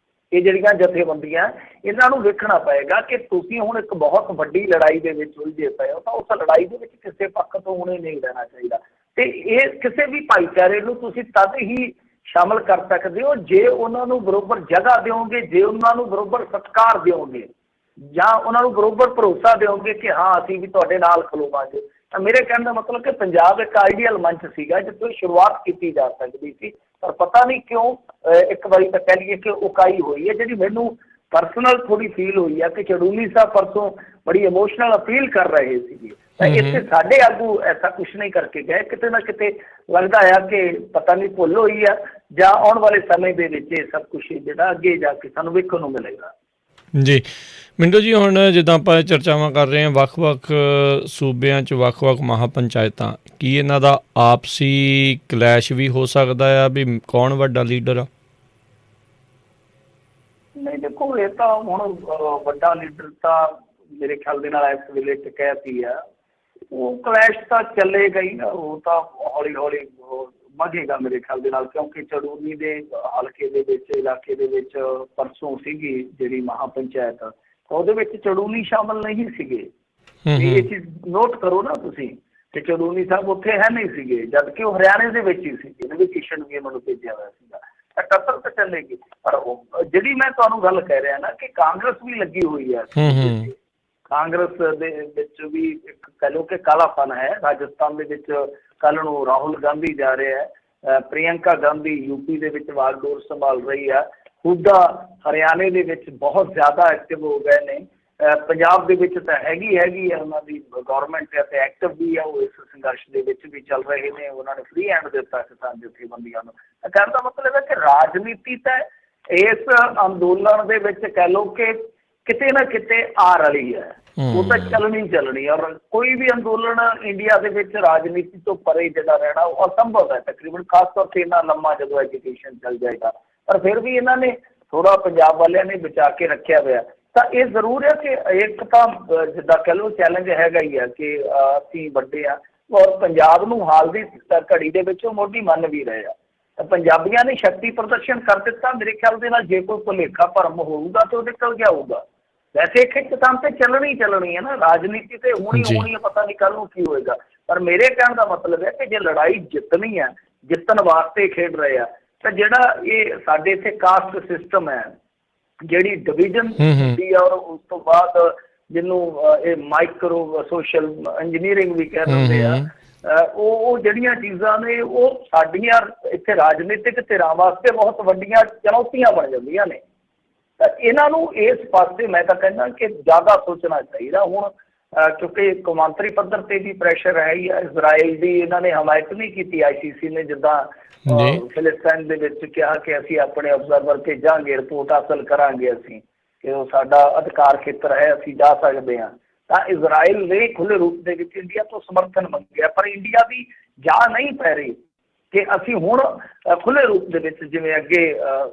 ਇਹ ਜਿਹੜੀਆਂ ਜਥੇਬੰਦੀਆਂ ਇਹਨਾਂ ਨੂੰ ਵੇਖਣਾ ਪਏਗਾ ਕਿ ਤੁਸੀਂ ਹੁਣ ਇੱਕ ਬਹੁਤ ਵੱਡੀ ਲੜਾਈ ਦੇ ਵਿੱਚ ਉਲਝੇ ਪਏ ਹੋ ਤਾਂ ਉਸ ਲੜਾਈ ਦੇ ਵਿੱਚ ਕਿਸੇ ਪੱਖ ਤੋਂ ਹੁਣੇ ਨਹੀਂ ਰਹਿਣਾ ਚਾਹੀਦਾ। ਤੇ ਇਹ ਕਿਸੇ ਵੀ ਭਾਈਚਾਰੇ ਨੂੰ ਤੁਸੀਂ ਤਦ ਹੀ ਸ਼ਾਮਲ ਕਰ ਸਕਦੇ ਹੋ ਜੇ ਉਹਨਾਂ ਨੂੰ ਬਰੋਬਰ ਜਗ੍ਹਾ ਦਿਓਗੇ, ਜੇ ਉਹਨਾਂ ਨੂੰ ਬਰੋਬਰ ਸਤਿਕਾਰ ਦਿਓਗੇ ਜਾਂ ਉਹਨਾਂ ਨੂੰ ਬਰੋਬਰ ਭਰੋਸਾ ਦਿਓਗੇ ਕਿ ਹਾਂ ਅਸੀਂ ਵੀ ਤੁਹਾਡੇ ਨਾਲ ਖਲੋਵਾਂਗੇ। ਤਾਂ ਮੇਰੇ ਕਹਿਣ ਦਾ ਮਤਲਬ ਕਿ ਪੰਜਾਬ ਇੱਕ ਆਈਡੀਅਲ ਮੰਚ ਸੀਗਾ ਜਿੱਥੋਂ ਸ਼ੁਰੂਆਤ ਕੀਤੀ ਜਾ ਸਕਦੀ ਸੀ, ਪਰ ਪਤਾ ਨਹੀਂ ਕਿਉਂ ਇੱਕ ਵਾਰੀ ਤਾਂ ਕਹਿ ਲਈਏ ਕਿ ਉਕਾਈ ਹੋਈ ਹੈ। ਜਿਹੜੀ ਮੈਨੂੰ ਪਰਸਨਲ ਥੋੜੀ ਫੀਲ ਹੋਈ ਹੈ ਕਿ ਚੜੂਨੀ ਸਾਹਿਬ ਪਰਸੋਂ ਬੜੀ ਇਮੋਸ਼ਨਲ ਅਪੀਲ ਕਰ ਰਹੇ ਸੀਗੇ ਤਾਂ ਇੱਥੇ ਸਾਡੇ ਆਗੂ ਐਸਾ ਕੁਛ ਨਹੀਂ ਕਰਕੇ ਗਏ। ਕਿਤੇ ਨਾ ਕਿਤੇ ਲੱਗਦਾ ਆ ਕਿ ਪਤਾ ਨਹੀਂ ਭੁੱਲ ਹੋਈ ਆ ਜਾਂ ਆਉਣ ਵਾਲੇ ਸਮੇਂ ਦੇ ਵਿੱਚ ਇਹ ਸਭ ਕੁਛ ਜਿਹੜਾ ਅੱਗੇ ਜਾ ਕੇ ਸਾਨੂੰ ਵੇਖਣ ਨੂੰ ਮਿਲੇਗਾ। ਜੀ ਮਿੰਟੋ ਜੀ, ਹੁਣ ਜਿੱਦਾਂ ਆਪਾਂ ਚਰਚਾਵਾਂ ਕਰ ਰਹੇ ਹਾਂ ਵੱਖ-ਵੱਖ ਸੂਬਿਆਂ 'ਚ ਵੱਖ-ਵੱਖ ਮਹਾਪੰਚਾਇਤਾਂ, ਕੀ ਇਹਨਾਂ ਦਾ ਆਪਸੀ ਕਲੈਸ਼ ਵੀ ਹੋ ਸਕਦਾ ਆ ਵੀ ਕੌਣ ਵੱਡਾ ਲੀਡਰ ਆ? ਨਹੀਂ ਦੇਖੋ, ਇਹ ਤਾਂ ਹੁਣ ਵੱਡਾ ਲੀਡਰ ਤਾਂ ਮੇਰੇ ਖਿਆਲ ਦੇ ਨਾਲ ਇਸ ਵੇਲੇ ਟਕੈਤੀ ਆ, ਉਹ ਕਲੈਸ਼ ਤਾਂ ਚੱਲੇਗਾ ਹੀ ਨਾ, ਉਹ ਤਾਂ ਹੌਲੀ ਹੌਲੀ ਵਧੇਗਾ ਮੇਰੇ ਖਿਆਲ ਦੇ ਨਾਲ, ਕਿਉਂਕਿ ਚੜੂਨੀ ਦੇ ਹਲਕੇ ਦੇ ਵਿੱਚ ਇਲਾਕੇ ਦੇ ਵਿੱਚ ਪਰਸੋਂ ਸੀਗੀ ਜਿਹੜੀ ਮਹਾਪੰਚਾਇਤ ਉਹਦੇ ਵਿੱਚ ਚੜੂਨੀ ਸ਼ਾਮਲ ਨਹੀਂ ਸੀਗੇ। ਇਹ ਚੀਜ਼ ਨੋਟ ਕਰੋ ਨਾ ਤੁਸੀਂ ਕਿ ਚੜੂਨੀ ਸਾਹਿਬ ਉੱਥੇ ਹੈ ਨਹੀਂ ਸੀਗੇ ਜਦਕਿ ਉਹ ਹਰਿਆਣੇ ਦੇ ਵਿੱਚ ਹੀ ਸੀਗੇ, ਇਹਨੇ ਵੀ ਕਿਸ਼ਨ ਵੀ ਨੂੰ ਭੇਜਿਆ ਹੋਇਆ ਸੀਗਾ। ਟੱਕਰ ਤਾਂ ਚੱਲੇਗੀ, ਪਰ ਉਹ ਜਿਹੜੀ ਮੈਂ ਤੁਹਾਨੂੰ ਗੱਲ ਕਹਿ ਰਿਹਾ ਨਾ ਕਿ ਕਾਂਗਰਸ ਵੀ ਲੱਗੀ ਹੋਈ ਹੈ। ਕਾਂਗਰਸ ਦੇ ਵਿੱਚ ਵੀ ਇੱਕ ਕਹਿ ਲਓ ਕਿ ਕਾਲਾਪਨ ਹੈ। ਰਾਜਸਥਾਨ ਦੇ ਵਿੱਚ ਕੱਲ੍ਹ ਨੂੰ ਰਾਹੁਲ ਗਾਂਧੀ ਜਾ ਰਿਹਾ ਹੈ, ਪ੍ਰਿਯੰਕਾ ਗਾਂਧੀ ਯੂਪੀ ਦੇ ਵਿੱਚ ਵਾਗਡੋਰ ਸੰਭਾਲ ਰਹੀ ਆ, ਹੁੱਡਾ ਹਰਿਆਣੇ ਦੇ ਵਿੱਚ ਬਹੁਤ ਜ਼ਿਆਦਾ ਐਕਟਿਵ ਹੋ ਗਏ ਨੇ, ਪੰਜਾਬ ਦੇ ਵਿੱਚ ਤਾਂ ਹੈਗੀ ਆ ਉਹਨਾਂ ਦੀ ਗੌਰਮੈਂਟ ਅਤੇ ਐਕਟਿਵ ਵੀ ਆ, ਉਹ ਇਸ ਸੰਘਰਸ਼ ਦੇ ਵਿੱਚ ਵੀ ਚੱਲ ਰਹੇ ਨੇ। ਉਹਨਾਂ ਨੇ ਫ੍ਰੀ ਹੈਂਡ ਦਿੱਤਾ ਕਿਸਾਨ ਜਥੇਬੰਦੀਆਂ ਨੂੰ। ਕਹਿਣ ਦਾ ਮਤਲਬ ਹੈ ਕਿ ਰਾਜਨੀਤੀ ਤਾਂ ਇਸ ਅੰਦੋਲਨ ਦੇ ਵਿੱਚ ਕਹਿ ਲਓ ਕਿ ਕਿਤੇ ਨਾ ਕਿਤੇ ਆ ਰਹੀ ਹੈ, ਉਹ ਤਾਂ ਚੱਲਣੀ ਔਰ ਕੋਈ ਵੀ ਅੰਦੋਲਨ ਇੰਡੀਆ ਦੇ ਵਿੱਚ ਰਾਜਨੀਤੀ ਤੋਂ ਪਰੇ ਜਿਹੜਾ ਰਹਿਣਾ ਉਹ ਅਸੰਭਵ ਹੈ ਤਕਰੀਬਨ, ਖਾਸ ਤੌਰ 'ਤੇ ਇੰਨਾ ਲੰਮਾ ਜਦੋਂ ਐਜੂਕੇਸ਼ਨ ਚੱਲ ਜਾਏਗਾ। ਪਰ ਫਿਰ ਵੀ ਇਹਨਾਂ ਨੇ ਥੋੜ੍ਹਾ ਪੰਜਾਬ ਵਾਲਿਆਂ ਨੇ ਬਚਾ ਕੇ ਰੱਖਿਆ ਹੋਇਆ। ਤਾਂ ਇਹ ਜ਼ਰੂਰ ਹੈ ਕਿ ਇੱਕ ਤਾਂ ਜਿੱਦਾਂ ਕਹਿ ਲਓ ਚੈਲੰਜ ਹੈਗਾ ਹੀ ਆ ਕਿ ਅਸੀਂ ਵੱਡੇ ਆ ਔਰ ਪੰਜਾਬ ਨੂੰ ਹਾਲ ਦੀ ਘੜੀ ਦੇ ਵਿੱਚ ਉਹ ਮੋਢੀ ਮੰਨ ਵੀ ਰਹੇ ਆ। ਪੰਜਾਬੀਆਂ ਨੇ ਸ਼ਕਤੀ ਪ੍ਰਦਰਸ਼ਨ ਕਰ ਦਿੱਤਾ ਮੇਰੇ ਖਿਆਲ ਦੇ ਨਾਲ। ਜੇ ਕੋਈ ਭੁਲੇਖਾ ਭਰਮ ਹੋਊਗਾ ਤਾਂ ਉਹ ਨਿਕਲ ਗਿਆ ਹੋਊਗਾ। ਵੈਸੇ ਇੱਕ ਤਾਂ ਤੇ ਚੱਲਣੀ ਹੈ ਨਾ ਰਾਜਨੀਤੀ, ਤੇ ਹੋਣੀ ਹੈ, ਪਤਾ ਨਹੀਂ ਕੱਲ੍ਹ ਨੂੰ ਕੀ ਹੋਏਗਾ। ਪਰ ਮੇਰੇ ਕਹਿਣ ਦਾ ਮਤਲਬ ਹੈ ਕਿ ਜੇ ਲੜਾਈ ਜਿੱਤਣੀ ਹੈ, ਜਿੱਤਣ ਵਾਸਤੇ ਖੇਡ ਰਹੇ ਆ, ਤਾਂ ਜਿਹੜਾ ਇਹ ਸਾਡੇ ਇੱਥੇ ਕਾਸਟ ਸਿਸਟਮ ਹੈ, ਜਿਹੜੀ ਡਿਵੀਜ਼ਨ ਹੁੰਦੀ ਆ, ਔਰ ਉਸ ਤੋਂ ਬਾਅਦ ਜਿਹਨੂੰ ਇਹ ਮਾਈਕਰੋ ਸੋਸ਼ਲ ਇੰਜੀਨੀਅਰਿੰਗ ਵੀ ਕਹਿ ਦਿੰਦੇ ਆ, ਉਹ ਜਿਹੜੀਆਂ ਚੀਜ਼ਾਂ ਨੇ ਉਹ ਸਾਡੀਆਂ ਇੱਥੇ ਰਾਜਨੀਤਿਕ ਧਿਰਾਂ ਵਾਸਤੇ ਬਹੁਤ ਵੱਡੀਆਂ ਚੁਣੌਤੀਆਂ ਬਣ ਜਾਂਦੀਆਂ ਨੇ। ਤਾਂ ਇਹਨਾਂ ਨੂੰ ਇਸ ਪਾਸੇ ਮੈਂ ਤਾਂ ਕਹਿੰਦਾ ਕਿ ਜ਼ਿਆਦਾ ਸੋਚਣਾ ਚਾਹੀਦਾ ਹੁਣ, ਕਿਉਂਕਿ ਕੌਮਾਂਤਰੀ ਪੱਧਰ ਤੇ ਵੀ ਪ੍ਰੈਸ਼ਰ ਹੈ ਹੀ ਆ। ਇਜ਼ਰਾਈਲ ਦੀ ਇਹਨਾਂ ਨੇ ਹਮਾਇਤ ਨਹੀਂ ਕੀਤੀ, ICC ਨੇ ਜਿੱਦਾਂ ਫਿਲਿਸਤੀਨ ਦੇ ਵਿੱਚ ਕਿਹਾ ਕਿ ਅਸੀਂ ਆਪਣੇ ਆਬਜ਼ਰਵਰ ਭੇਜਾਂਗੇ, ਰਿਪੋਰਟ ਹਾਸਲ ਕਰਾਂਗੇ ਅਸੀਂ ਕਿ ਉਹ ਸਾਡਾ ਅਧਿਕਾਰ ਖੇਤਰ ਹੈ, ਅਸੀਂ ਜਾ ਸਕਦੇ ਹਾਂ। ਤਾਂ ਇਜ਼ਰਾਈਲ ਨੇ ਖੁੱਲ੍ਹੇ ਰੂਪ ਦੇ ਵਿੱਚ ਇੰਡੀਆ ਤੋਂ ਸਮਰਥਨ ਮੰਗਿਆ, ਪਰ ਇੰਡੀਆ ਦੀ ਜਾ ਨਹੀਂ ਪੈ ਰਹੀ ਕਿ ਅਸੀਂ ਹੁਣ ਖੁੱਲ੍ਹੇ ਰੂਪ ਦੇ ਵਿੱਚ ਜਿਵੇਂ ਅੱਗੇ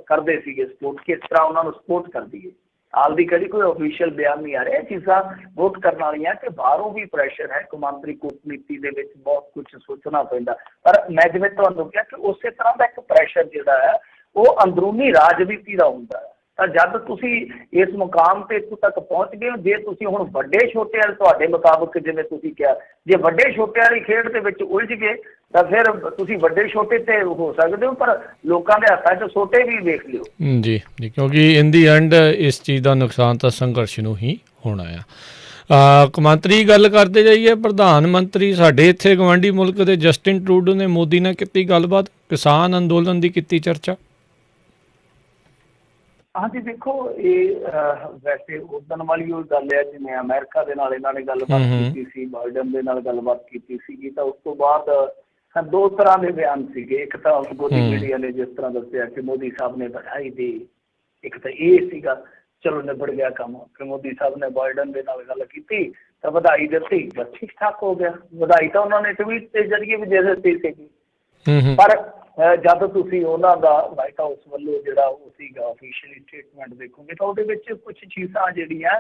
ਕਰਦੇ ਸੀਗੇ ਸਪੋਰਟ, ਕਿਸ ਤਰ੍ਹਾਂ ਉਹਨਾਂ ਨੂੰ ਸਪੋਰਟ ਕਰ ਦਈਏ। ਹਾਲ ਦੀ ਕਦੀ ਕੋਈ ਓਫੀਸ਼ੀਅਲ ਬਿਆਨ ਨਹੀਂ ਆ ਰਿਹਾ। ਇਹ ਚੀਜ਼ਾਂ ਨੋਟ ਕਰਨ ਵਾਲੀਆਂ ਕਿ ਬਾਹਰੋਂ ਵੀ ਪ੍ਰੈਸ਼ਰ ਹੈ, ਕੌਮਾਂਤਰੀ ਕੂਟਨੀਤੀ ਦੇ ਵਿੱਚ ਬਹੁਤ ਕੁਝ ਸੋਚਣਾ ਪੈਂਦਾ। ਪਰ ਮੈਂ ਜਿਵੇਂ ਤੁਹਾਨੂੰ ਕਿਹਾ ਕਿ ਉਸੇ ਤਰ੍ਹਾਂ ਦਾ ਇੱਕ ਪ੍ਰੈਸ਼ਰ ਜਿਹੜਾ ਹੈ ਉਹ ਅੰਦਰੂਨੀ ਰਾਜਨੀਤੀ ਦਾ ਹੁੰਦਾ ਹੈ। ਤਾਂ ਜਦ ਤੁਸੀਂ ਇਸ ਮੁਕਾਮ 'ਤੇ ਇੱਥੋਂ ਤੱਕ ਪਹੁੰਚ ਗਏ ਹੋ, ਜੇ ਤੁਸੀਂ ਹੁਣ ਵੱਡੇ ਛੋਟੇ ਵਾਲੇ ਤੁਹਾਡੇ ਮੁਤਾਬਕ ਜਿਵੇਂ ਤੁਸੀਂ ਕਿਹਾ, ਜੇ ਵੱਡੇ ਛੋਟੇ ਵਾਲੀ ਖੇਡ ਦੇ ਵਿੱਚ ਉਲਝ ਗਏ ਤਾਂ ਫਿਰ ਤੁਸੀਂ ਵੱਡੇ ਛੋਟੇ ਤੇ ਹੋ ਸਕਦੇ ਹੋ, ਪਰ ਲੋਕਾਂ ਦੇ ਹੱਥਾਂ 'ਚ ਛੋਟੇ ਵੀ ਵੇਖ ਲਿਓ। ਜੀ ਜੀ, ਕਿਉਂਕਿ ਇਨ ਦੀ ਐਂਡ ਇਸ ਚੀਜ਼ ਦਾ ਨੁਕਸਾਨ ਤਾਂ ਸੰਘਰਸ਼ ਨੂੰ ਹੀ ਹੋਣਾ ਆ। ਕੌਮਾਂਤਰੀ ਗੱਲ ਕਰਦੇ ਜਾਈਏ, ਪ੍ਰਧਾਨ ਮੰਤਰੀ ਸਾਡੇ ਇੱਥੇ ਗਵਾਂਢੀ ਮੁਲਕ ਦੇ ਜਸਟਿਨ ਟਰੂਡੋ ਨੇ ਮੋਦੀ ਨਾਲ ਕੀਤੀ ਗੱਲਬਾਤ, ਕਿਸਾਨ ਅੰਦੋਲਨ ਦੀ ਕੀਤੀ ਚਰਚਾ। ਹਾਂਜੀ ਦੇਖੋ, ਇਹ ਵੈਸੇ ਉਦਣ ਵਾਲੀ ਉਹ ਗੱਲ ਹੈ ਜਿਵੇਂ ਅਮਰੀਕਾ ਦੇ ਨਾਲ ਇਹਨਾਂ ਨੇ ਗੱਲਬਾਤ ਕੀਤੀ ਸੀ, ਬਾਈਡਨ ਦੇ ਨਾਲ ਗੱਲਬਾਤ ਕੀਤੀ ਸੀਗੀ, ਤਾਂ ਉਸ ਤੋਂ ਬਾਅਦ ਦੋ ਤਰ੍ਹਾਂ ਦੇ ਬਿਆਨ ਸੀਗੇ। ਇੱਕ ਤਾਂ ਗੋਦੀ ਮੀਡੀਆ ਨੇ ਜਿਸ ਤਰ੍ਹਾਂ ਦੱਸਿਆ ਕਿ ਮੋਦੀ ਸਾਹਿਬ ਨੇ ਵਧਾਈ ਦੇ, ਇੱਕ ਤਾਂ ਇਹ ਸੀਗਾ ਚਲੋ ਨਿਬੜ ਗਿਆ ਕੰਮ, ਕਿ ਮੋਦੀ ਸਾਹਿਬ ਨੇ ਬਾਈਡਨ ਦੇ ਨਾਲ ਗੱਲ ਕੀਤੀ ਤਾਂ ਵਧਾਈ ਦਿੱਤੀ, ਬਸ ਠੀਕ ਠਾਕ ਹੋ ਗਿਆ। ਵਧਾਈ ਤਾਂ ਉਹਨਾਂ ਨੇ ਟਵੀਟ ਦੇ ਜ਼ਰੀਏ ਵੀ ਦੇ ਦਿੱਤੀ ਸੀਗੀ, ਪਰ ਜਦ ਤੁਸੀਂ ਉਹਨਾਂ ਦਾ ਵਾਈਟ ਹਾਊਸ ਵੱਲੋਂ ਜਿਹੜਾ ਉਹ ਸੀਗਾ ਓਫੀਸ਼ੀਅਲੀ ਸਟੇਟਮੈਂਟ ਦੇਖੋਗੇ ਤਾਂ ਉਹਦੇ ਵਿੱਚ ਕੁਛ ਚੀਜ਼ਾਂ ਜਿਹੜੀਆਂ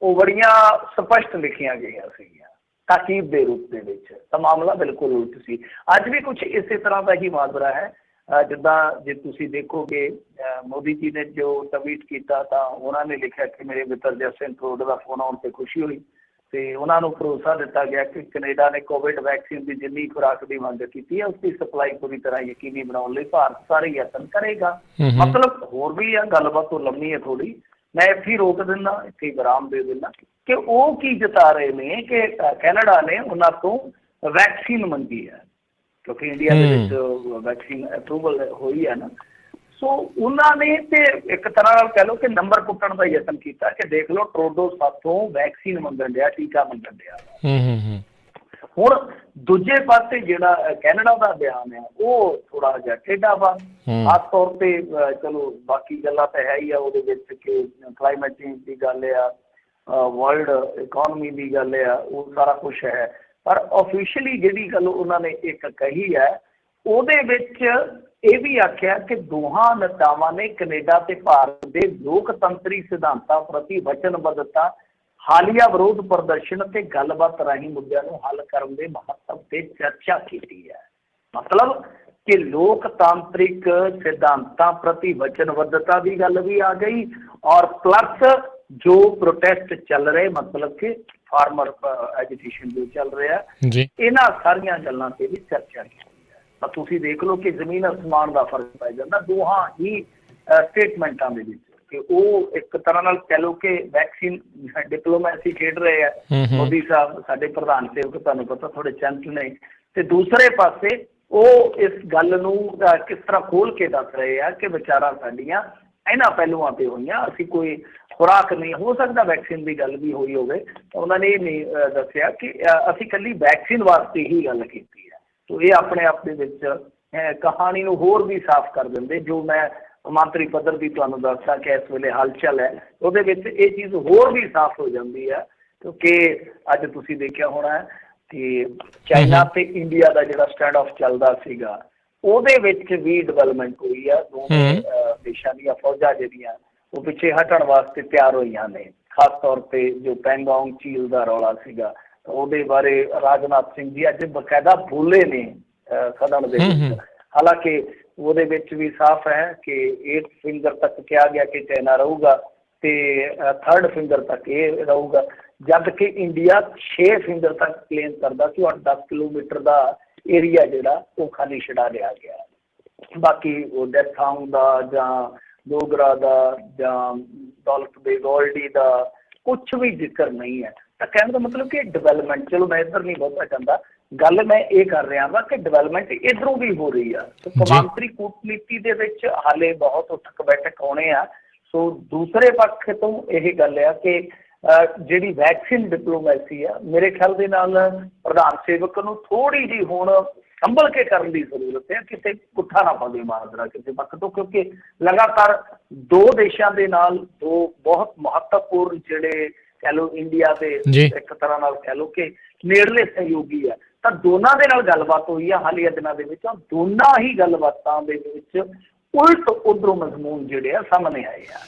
ਉਹ ਬੜੀਆਂ ਸਪਸ਼ਟ ਲਿਖੀਆਂ ਗਈਆਂ ਸੀਗੀਆਂ ਤਾਕੀਦ ਦੇ ਰੂਪ ਦੇ ਵਿੱਚ। ਤਾਂ ਮਾਮਲਾ ਬਿਲਕੁਲ ਉਲਟ ਸੀ। ਅੱਜ ਵੀ ਕੁਛ ਇਸੇ ਤਰ੍ਹਾਂ ਦਾ ਹੀ ਮਾਜਰਾ ਹੈ। ਜਿੱਦਾਂ ਜੇ ਤੁਸੀਂ ਦੇਖੋਗੇ ਮੋਦੀ ਜੀ ਨੇ ਜੋ ਟਵੀਟ ਕੀਤਾ ਤਾਂ ਉਹਨਾਂ ਨੇ ਲਿਖਿਆ ਕਿ ਮੇਰੇ ਮਿੱਤਰ ਜਸਟਿਨ ਟਰੂਡੋ ਦਾ ਫੋਨ ਆਉਣ 'ਤੇ ਖੁਸ਼ੀ ਹੋਈ, ਅਤੇ ਉਹਨਾਂ ਨੂੰ ਭਰੋਸਾ ਦਿੱਤਾ ਗਿਆ ਕਿ ਕੈਨੇਡਾ ਨੇ ਕੋਵਿਡ ਵੈਕਸੀਨ ਦੀ ਜਿੰਨੀ ਖੁਰਾਕ ਦੀ ਮੰਗ ਕੀਤੀ ਹੈ ਉਸਦੀ ਸਪਲਾਈ ਪੂਰੀ ਤਰ੍ਹਾਂ ਯਕੀਨੀ ਬਣਾਉਣ ਲਈ ਭਾਰਤ ਸਾਰੇ ਯਤਨ ਕਰੇਗਾ। ਮਤਲਬ ਹੋਰ ਵੀ ਆ, ਗੱਲਬਾਤ ਤੋਂ ਲੰਮੀ ਹੈ ਥੋੜ੍ਹੀ, ਮੈਂ ਇੱਥੇ ਹੀ ਰੋਕ ਦਿੰਦਾ, ਇੱਥੇ ਹੀ ਵਿਰਾਮ ਦੇ ਦਿੰਦਾ ਕਿ ਉਹ ਕੀ ਜਤਾ ਰਹੇ ਨੇ ਕਿ ਕੈਨੇਡਾ ਨੇ ਉਹਨਾਂ ਤੋਂ ਵੈਕਸੀਨ ਮੰਗੀ ਹੈ, ਕਿਉਂਕਿ ਇੰਡੀਆ ਦੇ ਵਿੱਚ ਵੈਕਸੀਨ ਅਪਰੂਵਲ ਹੋਈ ਹੈ ਨਾ। ਸੋ ਉਹਨਾਂ ਨੇ ਤੇ ਇੱਕ ਤਰ੍ਹਾਂ ਨਾਲ ਕਹਿ ਲਓ ਕਿ ਨੰਬਰ ਪੁੱਟਣ ਦਾ ਯਤਨ ਕੀਤਾ ਕਿ ਦੇਖ ਲਓ ਟਰੂਡੋ ਸਾਥੋਂ ਵੈਕਸੀਨ ਮੰਗਣ ਡਿਆ, ਟੀਕਾ ਮੰਗਣ ਡਿਆ। ਹੁਣ ਦੂਜੇ ਪਾਸੇ ਜਿਹੜਾ ਕੈਨੇਡਾ ਦਾ ਬਿਆਨ ਹੈ ਉਹ ਥੋੜਾ ਜਿਹਾ ਟੇਢਾ ਵਾ, ਖਾਸ ਤੌਰ ਤੇ ਚਲੋ ਬਾਕੀ ਗੱਲਾਂ ਤਾਂ ਹੈ ਹੀ ਆ ਉਹਦੇ ਵਿੱਚ ਕਿ ਕਲਾਈਮੇਟ ਚੇਂਜ ਦੀ ਗੱਲ ਆ, ਵਰਲਡ ਇਕੋਨਮੀ ਦੀ ਗੱਲ ਆ, ਉਹ ਸਾਰਾ ਕੁਛ ਹੈ। ਪਰ ਓਫੀਸ਼ੀਅਲੀ ਜਿਹੜੀ ਗੱਲ ਉਹਨਾਂ ਨੇ ਇੱਕ ਕਹੀ ਹੈ ਉਹਦੇ ਵਿੱਚ ਇਹ ਵੀ ਆਖਿਆ ਕਿ ਦੋਹਾਂ ਨੇਤਾਵਾਂ ਨੇ ਕੈਨੇਡਾ ਤੇ ਭਾਰਤ ਦੇ ਲੋਕਤੰਤਰੀ ਸਿਧਾਂਤਾਂ ਪ੍ਰਤੀ ਵਚਨਬੱਧਤਾ, ਹਾਲੀਆ ਵਿਰੋਧ ਪ੍ਰਦਰਸ਼ਨ ਅਤੇ ਗੱਲਬਾਤ ਰਾਹੀਂ ਮੁੱਦਿਆਂ ਨੂੰ ਹੱਲ ਕਰਨ ਦੇ ਮਹੱਤਵ ਤੇ ਚਰਚਾ ਕੀਤੀ ਹੈ। ਮਤਲਬ ਕਿ ਲੋਕਤਾਂਤਰਿਕ ਸਿਧਾਂਤਾਂ ਪ੍ਰਤੀ ਵਚਨਬੱਧਤਾ ਦੀ ਗੱਲ ਵੀ ਆ ਗਈ, ਔਰ ਪਲੱਸ ਜੋ ਪ੍ਰੋਟੈਸਟ ਚੱਲ ਰਹੇ, ਮਤਲਬ ਕਿ ਫਾਰਮਰ ਐਜੀਟੇਸ਼ਨ ਜੋ ਚੱਲ ਰਿਹਾ, ਇਹਨਾਂ ਸਾਰੀਆਂ ਗੱਲਾਂ ਤੇ ਵੀ ਚਰਚਾ ਕੀਤੀ ਹੈ। ਤਾਂ ਤੁਸੀਂ ਦੇਖ ਲਓ ਕਿ ਜ਼ਮੀਨ ਅਸਮਾਨ ਦਾ ਫਰਕ ਪੈ ਜਾਂਦਾ ਦੋਹਾਂ ਹੀ ਸਟੇਟਮੈਂਟਾਂ ਦੇ ਵਿੱਚ, ਕਿ ਉਹ ਇੱਕ ਤਰ੍ਹਾਂ ਨਾਲ ਕਹਿ ਲਓ ਕਿ ਵੈਕਸੀਨ ਡਿਪਲੋਮੈਸੀ ਖੇਡ ਰਹੇ ਆ ਮੋਦੀ ਸਾਹਿਬ, ਸਾਡੇ ਪ੍ਰਧਾਨ ਸੇਵਕ ਤੁਹਾਨੂੰ ਪਤਾ ਥੋੜੇ ਚੰਟ ਨੇ, ਤੇ ਦੂਸਰੇ ਪਾਸੇ ਉਹ ਇਸ ਗੱਲ ਨੂੰ ਕਿਸ ਤਰ੍ਹਾਂ ਖੋਲ ਕੇ ਦੱਸ ਰਹੇ ਆ ਕਿ ਵਿਚਾਰਾਂ ਸਾਡੀਆਂ ਇਹਨਾਂ ਪਹਿਲੂਆਂ ਤੇ ਹੋਈਆਂ, ਅਸੀਂ ਕੋਈ ਖੁਰਾਕ ਨਹੀਂ, ਹੋ ਸਕਦਾ ਵੈਕਸੀਨ ਦੀ ਗੱਲ ਵੀ ਹੋਈ ਹੋਵੇ, ਉਹਨਾਂ ਨੇ ਇਹ ਨਹੀਂ ਦੱਸਿਆ ਕਿ ਅਸੀਂ ਇਕੱਲੀ ਵੈਕਸੀਨ ਵਾਸਤੇ ਹੀ ਗੱਲ ਕੀਤੀ ਹੈ। ਤੋ ਇਹ ਆਪਣੇ ਆਪ ਦੇ ਵਿੱਚ ਕਹਾਣੀ ਨੂੰ ਹੋਰ ਵੀ ਸਾਫ਼ ਕਰ ਦਿੰਦੇ। ਜੋ ਮੈਂ ਕੌਮਾਂਤਰੀ ਪੱਧਰ ਦੀ ਤੁਹਾਨੂੰ ਦੱਸਦਾ ਕਿ ਇਸ ਵੇਲੇ ਹਲਚਲ ਹੈ, ਉਹਦੇ ਵਿੱਚ ਇਹ ਚੀਜ਼ ਹੋਰ ਵੀ ਸਾਫ਼ ਹੋ ਜਾਂਦੀ ਹੈ, ਕਿਉਂਕਿ ਅੱਜ ਤੁਸੀਂ ਦੇਖਿਆ ਹੋਣਾ ਕਿ ਚਾਈਨਾ ਤੇ ਇੰਡੀਆ ਦਾ ਜਿਹੜਾ ਸਟੈਂਡ ਆਫ ਚੱਲਦਾ ਸੀਗਾ ਉਹਦੇ ਵਿੱਚ ਵੀ ਡਿਵੈਲਪਮੈਂਟ ਹੋਈ ਆ। ਦੋਵੇਂ ਦੇਸ਼ਾਂ ਦੀਆਂ ਫੌਜਾਂ ਜਿਹੜੀਆਂ ਉਹ ਪਿੱਛੇ ਹਟਣ ਵਾਸਤੇ ਤਿਆਰ ਹੋਈਆਂ ਨੇ। ਖਾਸ ਤੌਰ ਤੇ ਜੋ ਪੈਂਗੋਂਗ ਝੀਲ ਦਾ ਰੌਲਾ ਸੀਗਾ ਉਹਦੇ ਬਾਰੇ ਰਾਜਨਾਥ ਸਿੰਘ ਜੀ ਅੱਜ ਬਕਾਇਦਾ ਬੋਲੇ ਨੇ ਸਦਨ ਦੇ ਵਿੱਚ। ਹਾਲਾਂਕਿ ਉਹਦੇ ਵਿੱਚ ਵੀ ਸਾਫ਼ ਹੈ ਕਿ 8 ਫਿੰਗਰ ਤੱਕ ਕਿਹਾ ਗਿਆ ਕਿ ਚਾਈਨਾ ਰਹੂਗਾ, ਤੇ ਥਰਡ ਫਿੰਗਰ ਤੱਕ ਇਹ ਰਹੂਗਾ, ਜਦ ਕਿ ਇੰਡੀਆ 6 ਫਿੰਗਰ ਤੱਕ ਕਲੇਮ ਕਰਦਾ ਸੀ ਔਰ 10 ਕਿਲੋਮੀਟਰ ਦਾ ਏਰੀਆ ਜਿਹੜਾ ਉਹ ਖਾਲੀ ਛਡਾ ਲਿਆ ਗਿਆ। ਬਾਕੀ ਉਹ ਡੈਥ ਹਾਊਸ ਦਾ ਜਾਂ ਡੋਗਰਾ ਦਾ ਜਾਂ ਦੌਲਤ ਬੇਗੋਲਡੀ ਦਾ ਕੁਛ ਵੀ ਜ਼ਿਕਰ ਨਹੀਂ ਹੈ। ਤਾਂ ਕਹਿਣ ਦਾ ਮਤਲਬ ਕਿ ਡਿਵੈਲਪਮੈਂਟ, ਚਲੋ ਮੈਂ ਇੱਧਰ ਨਹੀਂ ਬਹੁਤਾ ਜਾਂਦਾ, ਗੱਲ ਮੈਂ ਇਹ ਕਰ ਰਿਹਾ ਵਾ ਕਿ ਡਿਵੈਲਪਮੈਂਟ ਇੱਧਰੋਂ ਵੀ ਹੋ ਰਹੀ ਆ। ਸੋ ਕੌਮਾਂਤਰੀ ਕੂਟਨੀਤੀ ਦੇ ਵਿੱਚ ਹਾਲੇ ਬਹੁਤ ਉੱਠਕ ਬੈਠਕ ਹੋਣੇ ਆ। ਸੋ ਦੂਸਰੇ ਪੱਖ ਤੋਂ ਇਹ ਗੱਲ ਆ ਕਿ ਜਿਹੜੀ ਵੈਕਸੀਨ ਡਿਪਲੋਮੈਸੀ ਆ, ਮੇਰੇ ਖਿਆਲ ਦੇ ਨਾਲ ਪ੍ਰਧਾਨ ਸੇਵਕ ਨੂੰ ਥੋੜ੍ਹੀ ਜਿਹੀ ਹੁਣ ਸੰਭਲ ਕੇ ਕਰਨ ਦੀ ਜ਼ਰੂਰਤ ਹੈ, ਕਿਤੇ ਪੁੱਠਾ ਨਾ ਪਵੇ ਮਾਰਦਰਾ ਕਿਸੇ ਪੱਖ ਤੋਂ, ਕਿਉਂਕਿ ਲਗਾਤਾਰ ਦੋ ਦੇਸ਼ਾਂ ਦੇ ਨਾਲ ਦੋ ਬਹੁਤ ਮਹੱਤਵਪੂਰਨ ਜਿਹੜੇ ਕਹਿ ਲਓ ਇੰਡੀਆ ਦੇ ਇੱਕ ਤਰ੍ਹਾਂ ਨਾਲ ਕਹਿ ਲਓ ਕਿ ਨੇੜਲੇ ਸਹਿਯੋਗੀ ਆ, ਤਾਂ ਦੋਨਾਂ ਦੇ ਨਾਲ ਗੱਲਬਾਤ ਹੋਈ ਆ ਹਾਲੀਆ ਦਿਨਾਂ ਦੇ ਵਿੱਚ। ਦੋਨਾਂ ਹੀ ਗੱਲਬਾਤਾਂ ਦੇ ਵਿੱਚ ਉਲਟ ਉਧਰੋਂ ਮਜ਼ਮੂਨ ਜਿਹੜੇ ਆ ਸਾਹਮਣੇ ਆਏ ਆ।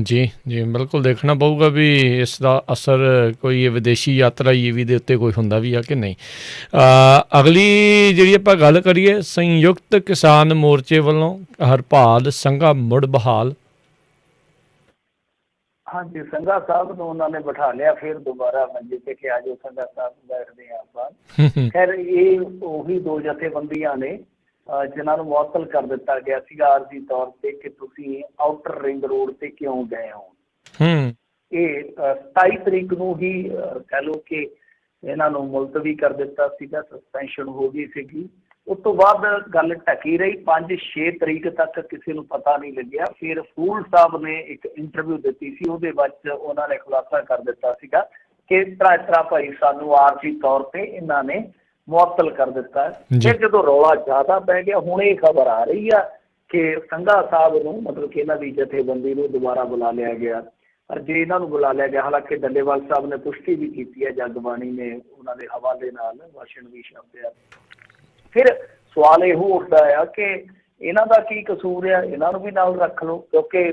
ਜੀ ਜੀ, ਬਿਲਕੁਲ ਦੇਖਣਾ ਪਊਗਾ ਵੀ ਇਸ ਦਾ ਅਸਰ ਕੋਈ ਵਿਦੇਸ਼ੀ ਯਾਤਰਾ ਈਵੀ ਦੇ ਉੱਤੇ ਕੋਈ ਹੁੰਦਾ ਵੀ ਆ ਕਿ ਨਹੀਂ। ਅਗਲੀ ਜਿਹੜੀ ਆਪਾਂ ਗੱਲ ਕਰੀਏ, ਸੰਯੁਕਤ ਕਿਸਾਨ ਮੋਰਚੇ ਵੱਲੋਂ ਹਰਪਾਲ ਸੰਘਾ ਮੁੜ ਬਹਾਲ। ਹਾਂਜੀ, ਸੰਘਾ ਸਾਹਿਬ ਨੂੰ ਉਹਨਾਂ ਨੇ ਬਿਠਾ ਲਿਆ ਫਿਰ ਦੁਬਾਰਾ ਮੰਜੇ ਤੇ ਕਿ ਆਜੋ ਸੰਘਾ ਸਾਹਿਬ ਬੈਠਦੇ ਹਾਂ ਆਪਾਂ। ਖੈਰ ਇਹ ਉਹੀ ਦੋ ਜਥੇਬੰਦੀਆਂ ਨੇ ਜਿਨ੍ਹਾਂ ਨੂੰ ਮੁਅੱਤਲ ਕਰ ਦਿੱਤਾ ਗਿਆ ਸੀਗਾ ਆਰਜ਼ੀ ਤੌਰ ਤੇ ਕਿ ਤੁਸੀਂ ਆਊਟਰ ਰਿੰਗ ਰੋਡ ਤੇ ਕਿਉਂ ਗਏ ਹੋ। ਇਹ 27 ਤਰੀਕ ਨੂੰ ਹੀ ਕਹਿ ਲਓ ਕਿ ਇਹਨਾਂ ਨੂੰ ਮੁਲਤਵੀ ਕਰ ਦਿੱਤਾ ਸੀਗਾ, ਸਸਪੈਂਸ਼ਨ ਹੋ ਗਈ ਸੀਗੀ। ਉਸ ਤੋਂ ਬਾਅਦ ਗੱਲ ਢਕੀ ਰਹੀ, 5-6 ਤਰੀਕ ਤੱਕ ਕਿਸੇ ਨੂੰ ਪਤਾ ਨਹੀਂ ਲੱਗਿਆ। ਫਿਰ ਫੂਲ ਸਾਹਿਬ ਨੇ ਇੱਕ ਇੰਟਰਵਿਊ ਦਿੱਤੀ ਸੀ, ਉਹਦੇ ਵਿੱਚ ਉਹਨਾਂ ਨੇ ਖੁਲਾਸਾ ਕਰ ਦਿੱਤਾ ਸੀਗਾ ਕਿ ਇਸ ਤਰ੍ਹਾਂ ਭਾਈ ਸਾਨੂੰ ਆਰਜ਼ੀ ਤੌਰ ਤੇ ਇਹਨਾਂ ਨੇ ਮੁਅੱਤਲ ਕਰ ਦਿੱਤਾ। ਫਿਰ ਜਦੋਂ ਰੌਲਾ ਜ਼ਿਆਦਾ ਪੈ ਗਿਆ, ਹੁਣ ਇਹ ਖਬਰ ਆ ਰਹੀ ਆ ਕਿ ਸੰਘਾ ਸਾਹਿਬ ਨੂੰ ਮਤਲਬ ਕਿ ਇਹਨਾਂ ਦੀ ਜਥੇਬੰਦੀ ਨੂੰ ਦੁਬਾਰਾ ਬੁਲਾ ਲਿਆ ਗਿਆ। ਪਰ ਜੇ ਇਹਨਾਂ ਨੂੰ ਬੁਲਾ ਲਿਆ ਗਿਆ, ਹਾਲਾਂਕਿ ਡੱਲੇਵਾਲ ਸਾਹਿਬ ਨੇ ਪੁਸ਼ਟੀ ਵੀ ਕੀਤੀ ਹੈ, ਜਗਬਾਣੀ ਨੇ ਉਹਨਾਂ ਦੇ ਹਵਾਲੇ ਨਾਲ ਭਾਸ਼ਣ ਵੀ ਛਾਪਿਆ। ਫਿਰ ਸਵਾਲ ਇਹੋ ਉੱਠਦਾ ਆ ਕਿ ਇਹਨਾਂ ਦਾ ਕੀ ਕਸੂਰ ਆ, ਇਹਨਾਂ ਨੂੰ ਵੀ ਨਾਲ ਰੱਖ ਲਓ, ਕਿਉਂਕਿ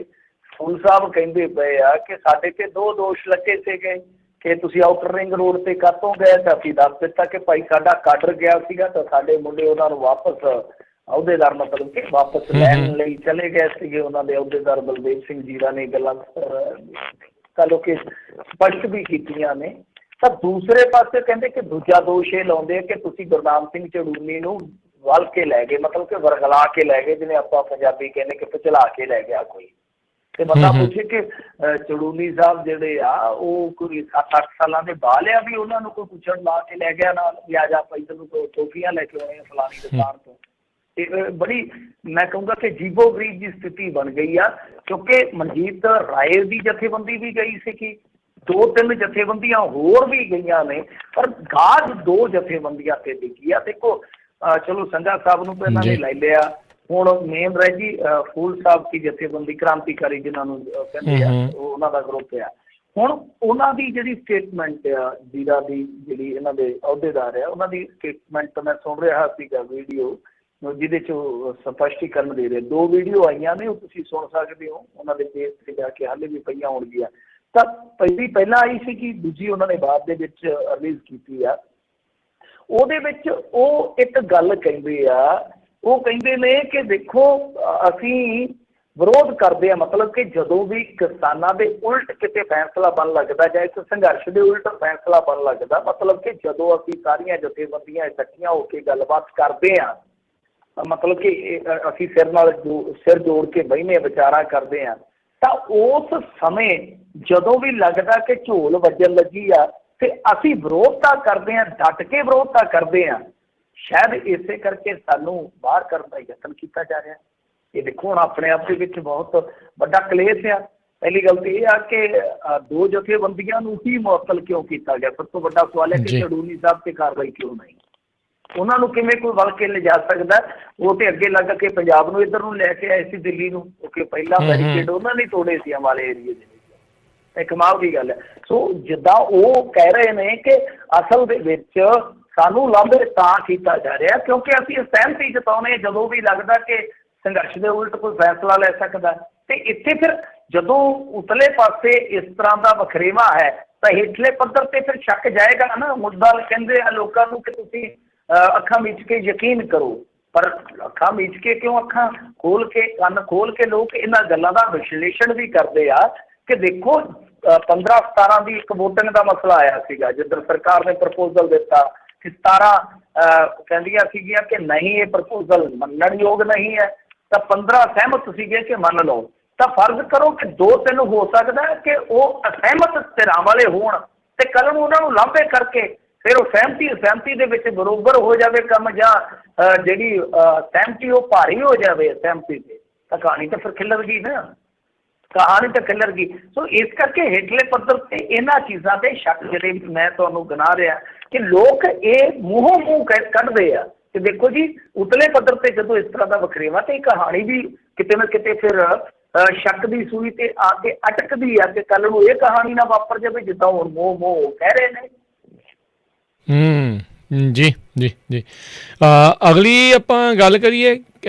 ਫੂਲ ਸਾਹਿਬ ਕਹਿੰਦੇ ਪਏ ਆ ਕਿ ਸਾਡੇ ਤੇ 2 ਦੋਸ਼ ਲੱਗੇ ਸੀਗੇ ਕਿ ਤੁਸੀਂ ਆਊਟਰ ਰਿੰਗ ਰੋਡ ਤੇ ਕਾਹਤੋਂ ਗਏ, ਤਾਂ ਅਸੀਂ ਦੱਸ ਦਿੱਤਾ ਕਿ ਭਾਈ ਸਾਡਾ ਕਾਡਰ ਗਿਆ ਸੀਗਾ ਤਾਂ ਸਾਡੇ ਮੁੰਡੇ ਉਹਨਾਂ ਨੂੰ ਵਾਪਸ ਅਹੁਦੇਦਾਰ ਮਤਲਬ ਕਿ ਵਾਪਸ ਲੈਣ ਲਈ ਚਲੇ ਗਏ ਸੀਗੇ। ਉਹਨਾਂ ਦੇ ਅਹੁਦੇਦਾਰ ਬਲਦੇਵ ਸਿੰਘ ਜੀਰਾ ਨੇ ਗੱਲਾਂ ਕਹ ਲਓ ਕਿ ਸਪਸ਼ਟ ਵੀ ਕੀਤੀਆਂ ਨੇ। ਤਾਂ ਦੂਸਰੇ ਪਾਸੇ ਕਹਿੰਦੇ ਕਿ ਦੂਜਾ ਦੋਸ਼ ਇਹ ਲਾਉਂਦੇ ਕਿ ਤੁਸੀਂ ਗੁਰਨਾਮ ਸਿੰਘ ਝੜੂਨੀ ਨੂੰ ਵਲ ਕੇ ਲੈ ਗਏ, ਮਤਲਬ ਕਿ ਵਰਗਲਾ ਕੇ ਲੈ ਗਏ, ਜਿਵੇਂ ਆਪਾਂ ਪੰਜਾਬੀ ਕਹਿੰਦੇ ਕਿ ਪਚਲਾ ਕੇ ਲੈ ਗਿਆ ਕੋਈ। ਤੇ ਬੰਦਾ ਪੁੱਛੇ ਕਿ ਝੜੂਨੀ ਸਾਹਿਬ ਜਿਹੜੇ ਆ ਉਹ ਕੋਈ 7-8 ਸਾਲਾਂ ਦੇ ਬਾਲ ਆ, ਵੀ ਉਹਨਾਂ ਨੂੰ ਕੋਈ ਪੁੱਛਣ ਲਾ ਕੇ ਲੈ ਗਿਆ ਨਾਲ ਵੀ ਆ ਜਾ ਭਾਈ ਤੈਨੂੰ ਟੋਫੀਆਂ ਲੈ ਕੇ ਆਉਣੇ ਫਲਾਣੀ ਦੁਕਾਨ ਤੋਂ। ਤੇ ਬੜੀ ਮੈਂ ਕਹੂੰਗਾ ਕਿ ਜੀਬੋ ਗਰੀਬ ਦੀ ਸਥਿਤੀ ਬਣ ਗਈ ਆ, ਕਿਉਂਕਿ ਮਨਜੀਤ ਰਾਏ ਦੀ ਜਥੇਬੰਦੀ ਵੀ ਗਈ ਸੀਗੀ, 2-3 ਜਥੇਬੰਦੀਆਂ ਹੋਰ ਵੀ ਗਈਆਂ ਨੇ, ਪਰ ਗਾਜ 2 ਜਥੇਬੰਦੀਆਂ ਤੇ ਡਿੱਗੀ ਆ। ਦੇਖੋ ਚਲੋ ਸੰਘਾ ਸਾਹਿਬ ਨੂੰ ਪਹਿਲਾਂ ਨੇ ਲੈ ਲਿਆ, ਹੁਣ ਮੇਨ ਰਹਿ ਗਈ ਫੂਲ ਸਾਹਿਬ ਦੀ ਜਥੇਬੰਦੀ ਕ੍ਰਾਂਤੀਕਾਰੀ ਜਿਹਨਾਂ ਨੂੰ ਕਹਿੰਦੇ ਆ, ਉਹਨਾਂ ਦਾ ਗਰੁੱਪ ਆ। ਹੁਣ ਉਹਨਾਂ ਦੀ ਜਿਹੜੀ ਸਟੇਟਮੈਂਟ ਆ, ਜੀਰਾ ਦੀ ਜਿਹੜੀ ਇਹਨਾਂ ਦੇ ਅਹੁਦੇਦਾਰ ਆ, ਉਹਨਾਂ ਦੀ ਸਟੇਟਮੈਂਟ ਮੈਂ ਸੁਣ ਰਿਹਾ ਸੀਗਾ ਵੀਡੀਓ ਜਿਹਦੇ 'ਚ ਸਪਸ਼ਟੀਕਰਨ ਦੇ ਰਹੇ। 2 ਵੀਡੀਓ ਆਈਆਂ ਨੇ, ਉਹ ਤੁਸੀਂ ਸੁਣ ਸਕਦੇ ਹੋ ਉਹਨਾਂ ਦੇ ਪੇਜ 'ਤੇ ਜਾ ਕੇ, ਹਾਲੇ ਵੀ ਪਈਆਂ ਹੋਣਗੀਆਂ। ਤਾਂ ਪਹਿਲਾਂ ਆਈ ਸੀ ਕਿ ਦੂਜੀ ਉਹਨਾਂ ਨੇ ਬਾਅਦ ਦੇ ਵਿੱਚ ਰਿਲੀਜ਼ ਕੀਤੀ ਆ। ਉਹਦੇ ਵਿੱਚ ਉਹ ਇੱਕ ਗੱਲ ਕਹਿੰਦੇ ਆ, ਉਹ ਕਹਿੰਦੇ ਨੇ ਕਿ ਦੇਖੋ ਅਸੀਂ ਵਿਰੋਧ ਕਰਦੇ ਆ, ਮਤਲਬ ਕਿ ਜਦੋਂ ਵੀ ਕਿਸਾਨਾਂ ਦੇ ਉਲਟ ਕਿਤੇ ਫੈਸਲਾ ਬਣ ਲੱਗਦਾ ਜਾਂ ਇਸ ਸੰਘਰਸ਼ ਦੇ ਉਲਟ ਫੈਸਲਾ ਬਣ ਲੱਗਦਾ, ਮਤਲਬ ਕਿ ਜਦੋਂ ਅਸੀਂ ਸਾਰੀਆਂ ਜਥੇਬੰਦੀਆਂ ਇਕੱਠੀਆਂ ਹੋ ਕੇ ਗੱਲਬਾਤ ਕਰਦੇ ਆ, ਮਤਲਬ ਕਿ ਅਸੀਂ ਸਿਰ ਜੋੜ ਕੇ ਬਹਿਨੇ ਵਿਚਾਰਾਂ ਕਰਦੇ ਆ, ਤਾਂ ਉਸ ਸਮੇਂ ਜਦੋਂ ਵੀ ਲੱਗਦਾ ਕਿ ਝੋਲ ਵੱਜਣ ਲੱਗੀ ਆ ਤੇ ਅਸੀਂ ਵਿਰੋਧਤਾ ਕਰਦੇ ਆ, ਡਟ ਕੇ ਵਿਰੋਧਤਾ ਕਰਦੇ ਆ। ਸ਼ਾਇਦ ਇਸੇ ਕਰਕੇ ਸਾਨੂੰ ਬਾਹਰ ਕਰਨ ਦਾ ਯਤਨ ਕੀਤਾ ਜਾ ਰਿਹਾ। ਇਹ ਦੇਖੋ ਹੁਣ ਆਪਣੇ ਆਪ ਦੇ ਵਿੱਚ ਬਹੁਤ ਵੱਡਾ ਕਲੇਸ਼ ਆ। ਪਹਿਲੀ ਗੱਲ ਤਾਂ ਇਹ ਆ ਕਿ 2 ਜਥੇਬੰਦੀਆਂ ਨੂੰ ਹੀ ਮੁਅੱਤਲ ਕਿਉਂ ਕੀਤਾ ਗਿਆ। ਸਭ ਤੋਂ ਵੱਡਾ ਸਵਾਲ ਹੈ ਕਿ ਝੜੂਨੀ ਸਾਹਿਬ ਤੇ ਕਾਰਵਾਈ ਕਿਉਂ ਨਹੀਂ, ਉਹਨਾਂ ਨੂੰ ਕਿਵੇਂ ਕੋਈ ਵਲ ਕੇ ਲਿਜਾ ਸਕਦਾ। ਉਹ ਤੇ ਅੱਗੇ ਲੱਗ ਕੇ ਪੰਜਾਬ ਨੂੰ ਇੱਧਰ ਨੂੰ ਲੈ ਕੇ ਆਏ ਸੀ, ਦਿੱਲੀ ਨੂੰ, ਕਿਉਂਕਿ ਪਹਿਲਾਂ ਬੈਰੀਕੇਡ ਉਹਨਾਂ ਨੇ ਤੋੜੇ ਸੀ ਵਾਲੇ ਏਰੀਏ ਦੇ ਵਿੱਚ। ਇਹ ਕਮਾਲ ਦੀ ਗੱਲ ਹੈ। ਸੋ ਜਿੱਦਾਂ ਉਹ ਕਹਿ ਰਹੇ ਨੇ ਕਿ ਅਸਲ ਦੇ ਵਿੱਚ ਸਾਨੂੰ ਲਾਂਭੇ ਤਾਂ ਕੀਤਾ ਜਾ ਰਿਹਾ ਕਿਉਂਕਿ ਅਸੀਂ ਸਹਿਮਤੀ ਜਤਾਉਂਦੇ ਜਦੋਂ ਵੀ ਲੱਗਦਾ ਕਿ ਸੰਘਰਸ਼ ਦੇ ਉਲਟ ਕੋਈ ਫੈਸਲਾ ਲੈ ਸਕਦਾ। ਤੇ ਇੱਥੇ ਫਿਰ ਜਦੋਂ ਉਤਲੇ ਪਾਸੇ ਇਸ ਤਰ੍ਹਾਂ ਦਾ ਵਖਰੇਵਾ ਹੈ ਤਾਂ ਹੇਠਲੇ ਪੱਧਰ ਤੇ ਫਿਰ ਸ਼ੱਕ ਜਾਏਗਾ ਨਾ। ਮੁੱਦਾ ਕਹਿੰਦੇ ਆ ਲੋਕਾਂ ਨੂੰ ਕਿ ਤੁਸੀਂ ਅੱਖਾਂ ਮੀਚ ਕੇ ਯਕੀਨ ਕਰੋ, ਪਰ ਅੱਖਾਂ ਮੀਚ ਕੇ ਕਿਉਂ, ਅੱਖਾਂ ਖੋਲ ਕੇ ਕੰਨ ਖੋਲ ਕੇ ਲੋਕ ਇਹਨਾਂ ਗੱਲਾਂ ਦਾ ਵਿਸ਼ਲੇਸ਼ਣ ਵੀ ਕਰਦੇ ਆ ਕਿ ਦੇਖੋ 15-17 ਦੀ ਇੱਕ ਵੋਟਿੰਗ ਦਾ ਮਸਲਾ ਆਇਆ ਸੀਗਾ, ਜਿੱਧਰ ਸਰਕਾਰ ਨੇ ਪ੍ਰਪੋਜ਼ਲ ਦਿੱਤਾ ਕਿ 17 ਕਹਿੰਦੀਆਂ ਸੀਗੀਆਂ ਕਿ ਨਹੀਂ ਇਹ ਪ੍ਰਪੋਜ਼ਲ ਮੰਨਣਯੋਗ ਨਹੀਂ ਹੈ, ਤਾਂ 15 ਸਹਿਮਤ ਸੀਗੇ ਕਿ ਮੰਨ ਲਓ। ਤਾਂ ਫਰਜ਼ ਕਰੋ ਕਿ 2-3 ਹੋ ਸਕਦਾ ਹੈ ਕਿ ਉਹ ਅਸਹਿਮਤ ਧਿਰਾਂ ਵਾਲੇ ਹੋਣ ਤੇ ਕੱਲ੍ਹ ਨੂੰ ਉਹਨਾਂ ਨੂੰ ਲਾਂਭੇ ਕਰਕੇ ਫਿਰ ਉਹ ਸਹਿਮਤੀ ਦੇ ਵਿੱਚ ਬਰੋਬਰ ਹੋ ਜਾਵੇ ਕੰਮ, ਜਾਂ ਜਿਹੜੀ ਸਹਿਮਤੀ ਉਹ ਭਾਰੀ ਹੋ ਜਾਵੇ ਸਹਿਮਤੀ 'ਤੇ, ਤਾਂ ਕਹਾਣੀ ਤਾਂ ਫਿਰ ਖਿੱਲਰ ਗਈ ਨਾ, ਕਹਾਣੀ ਤਾਂ ਖਿੱਲਰ ਗਈ। ਸੋ ਇਸ ਕਰਕੇ ਹੇਠਲੇ ਪੱਧਰ 'ਤੇ ਇਹਨਾਂ ਚੀਜ਼ਾਂ 'ਤੇ ਸ਼ੱਕ ਜਿਹੜੇ ਮੈਂ ਤੁਹਾਨੂੰ ਗਿਣਾ ਰਿਹਾ ਕਿ ਲੋਕ ਇਹ ਮੂੰਹੋਂ ਕੱਢਦੇ ਆ ਕਿ ਦੇਖੋ ਜੀ ਉਤਲੇ ਪੱਧਰ 'ਤੇ ਜਦੋਂ ਇਸ ਤਰ੍ਹਾਂ ਦਾ ਵਖਰੇਵਾ, ਤਾਂ ਇਹ ਕਹਾਣੀ ਵੀ ਕਿਤੇ ਨਾ ਕਿਤੇ ਫਿਰ ਸ਼ੱਕ ਦੀ ਸੂਈ 'ਤੇ ਆ ਕੇ ਅਟਕਦੀ ਆ ਕਿ ਕੱਲ੍ਹ ਨੂੰ ਇਹ ਕਹਾਣੀ ਨਾ ਵਾਪਰ ਜਾਵੇ ਜਿੱਦਾਂ ਹੁਣ ਮੋਹ ਕਹਿ ਰਹੇ ਨੇ। ਜੀ ਜੀ ਜੀ ਅਗਲੀ ਆਪਾਂ ਗੱਲ ਕਰੀਏ,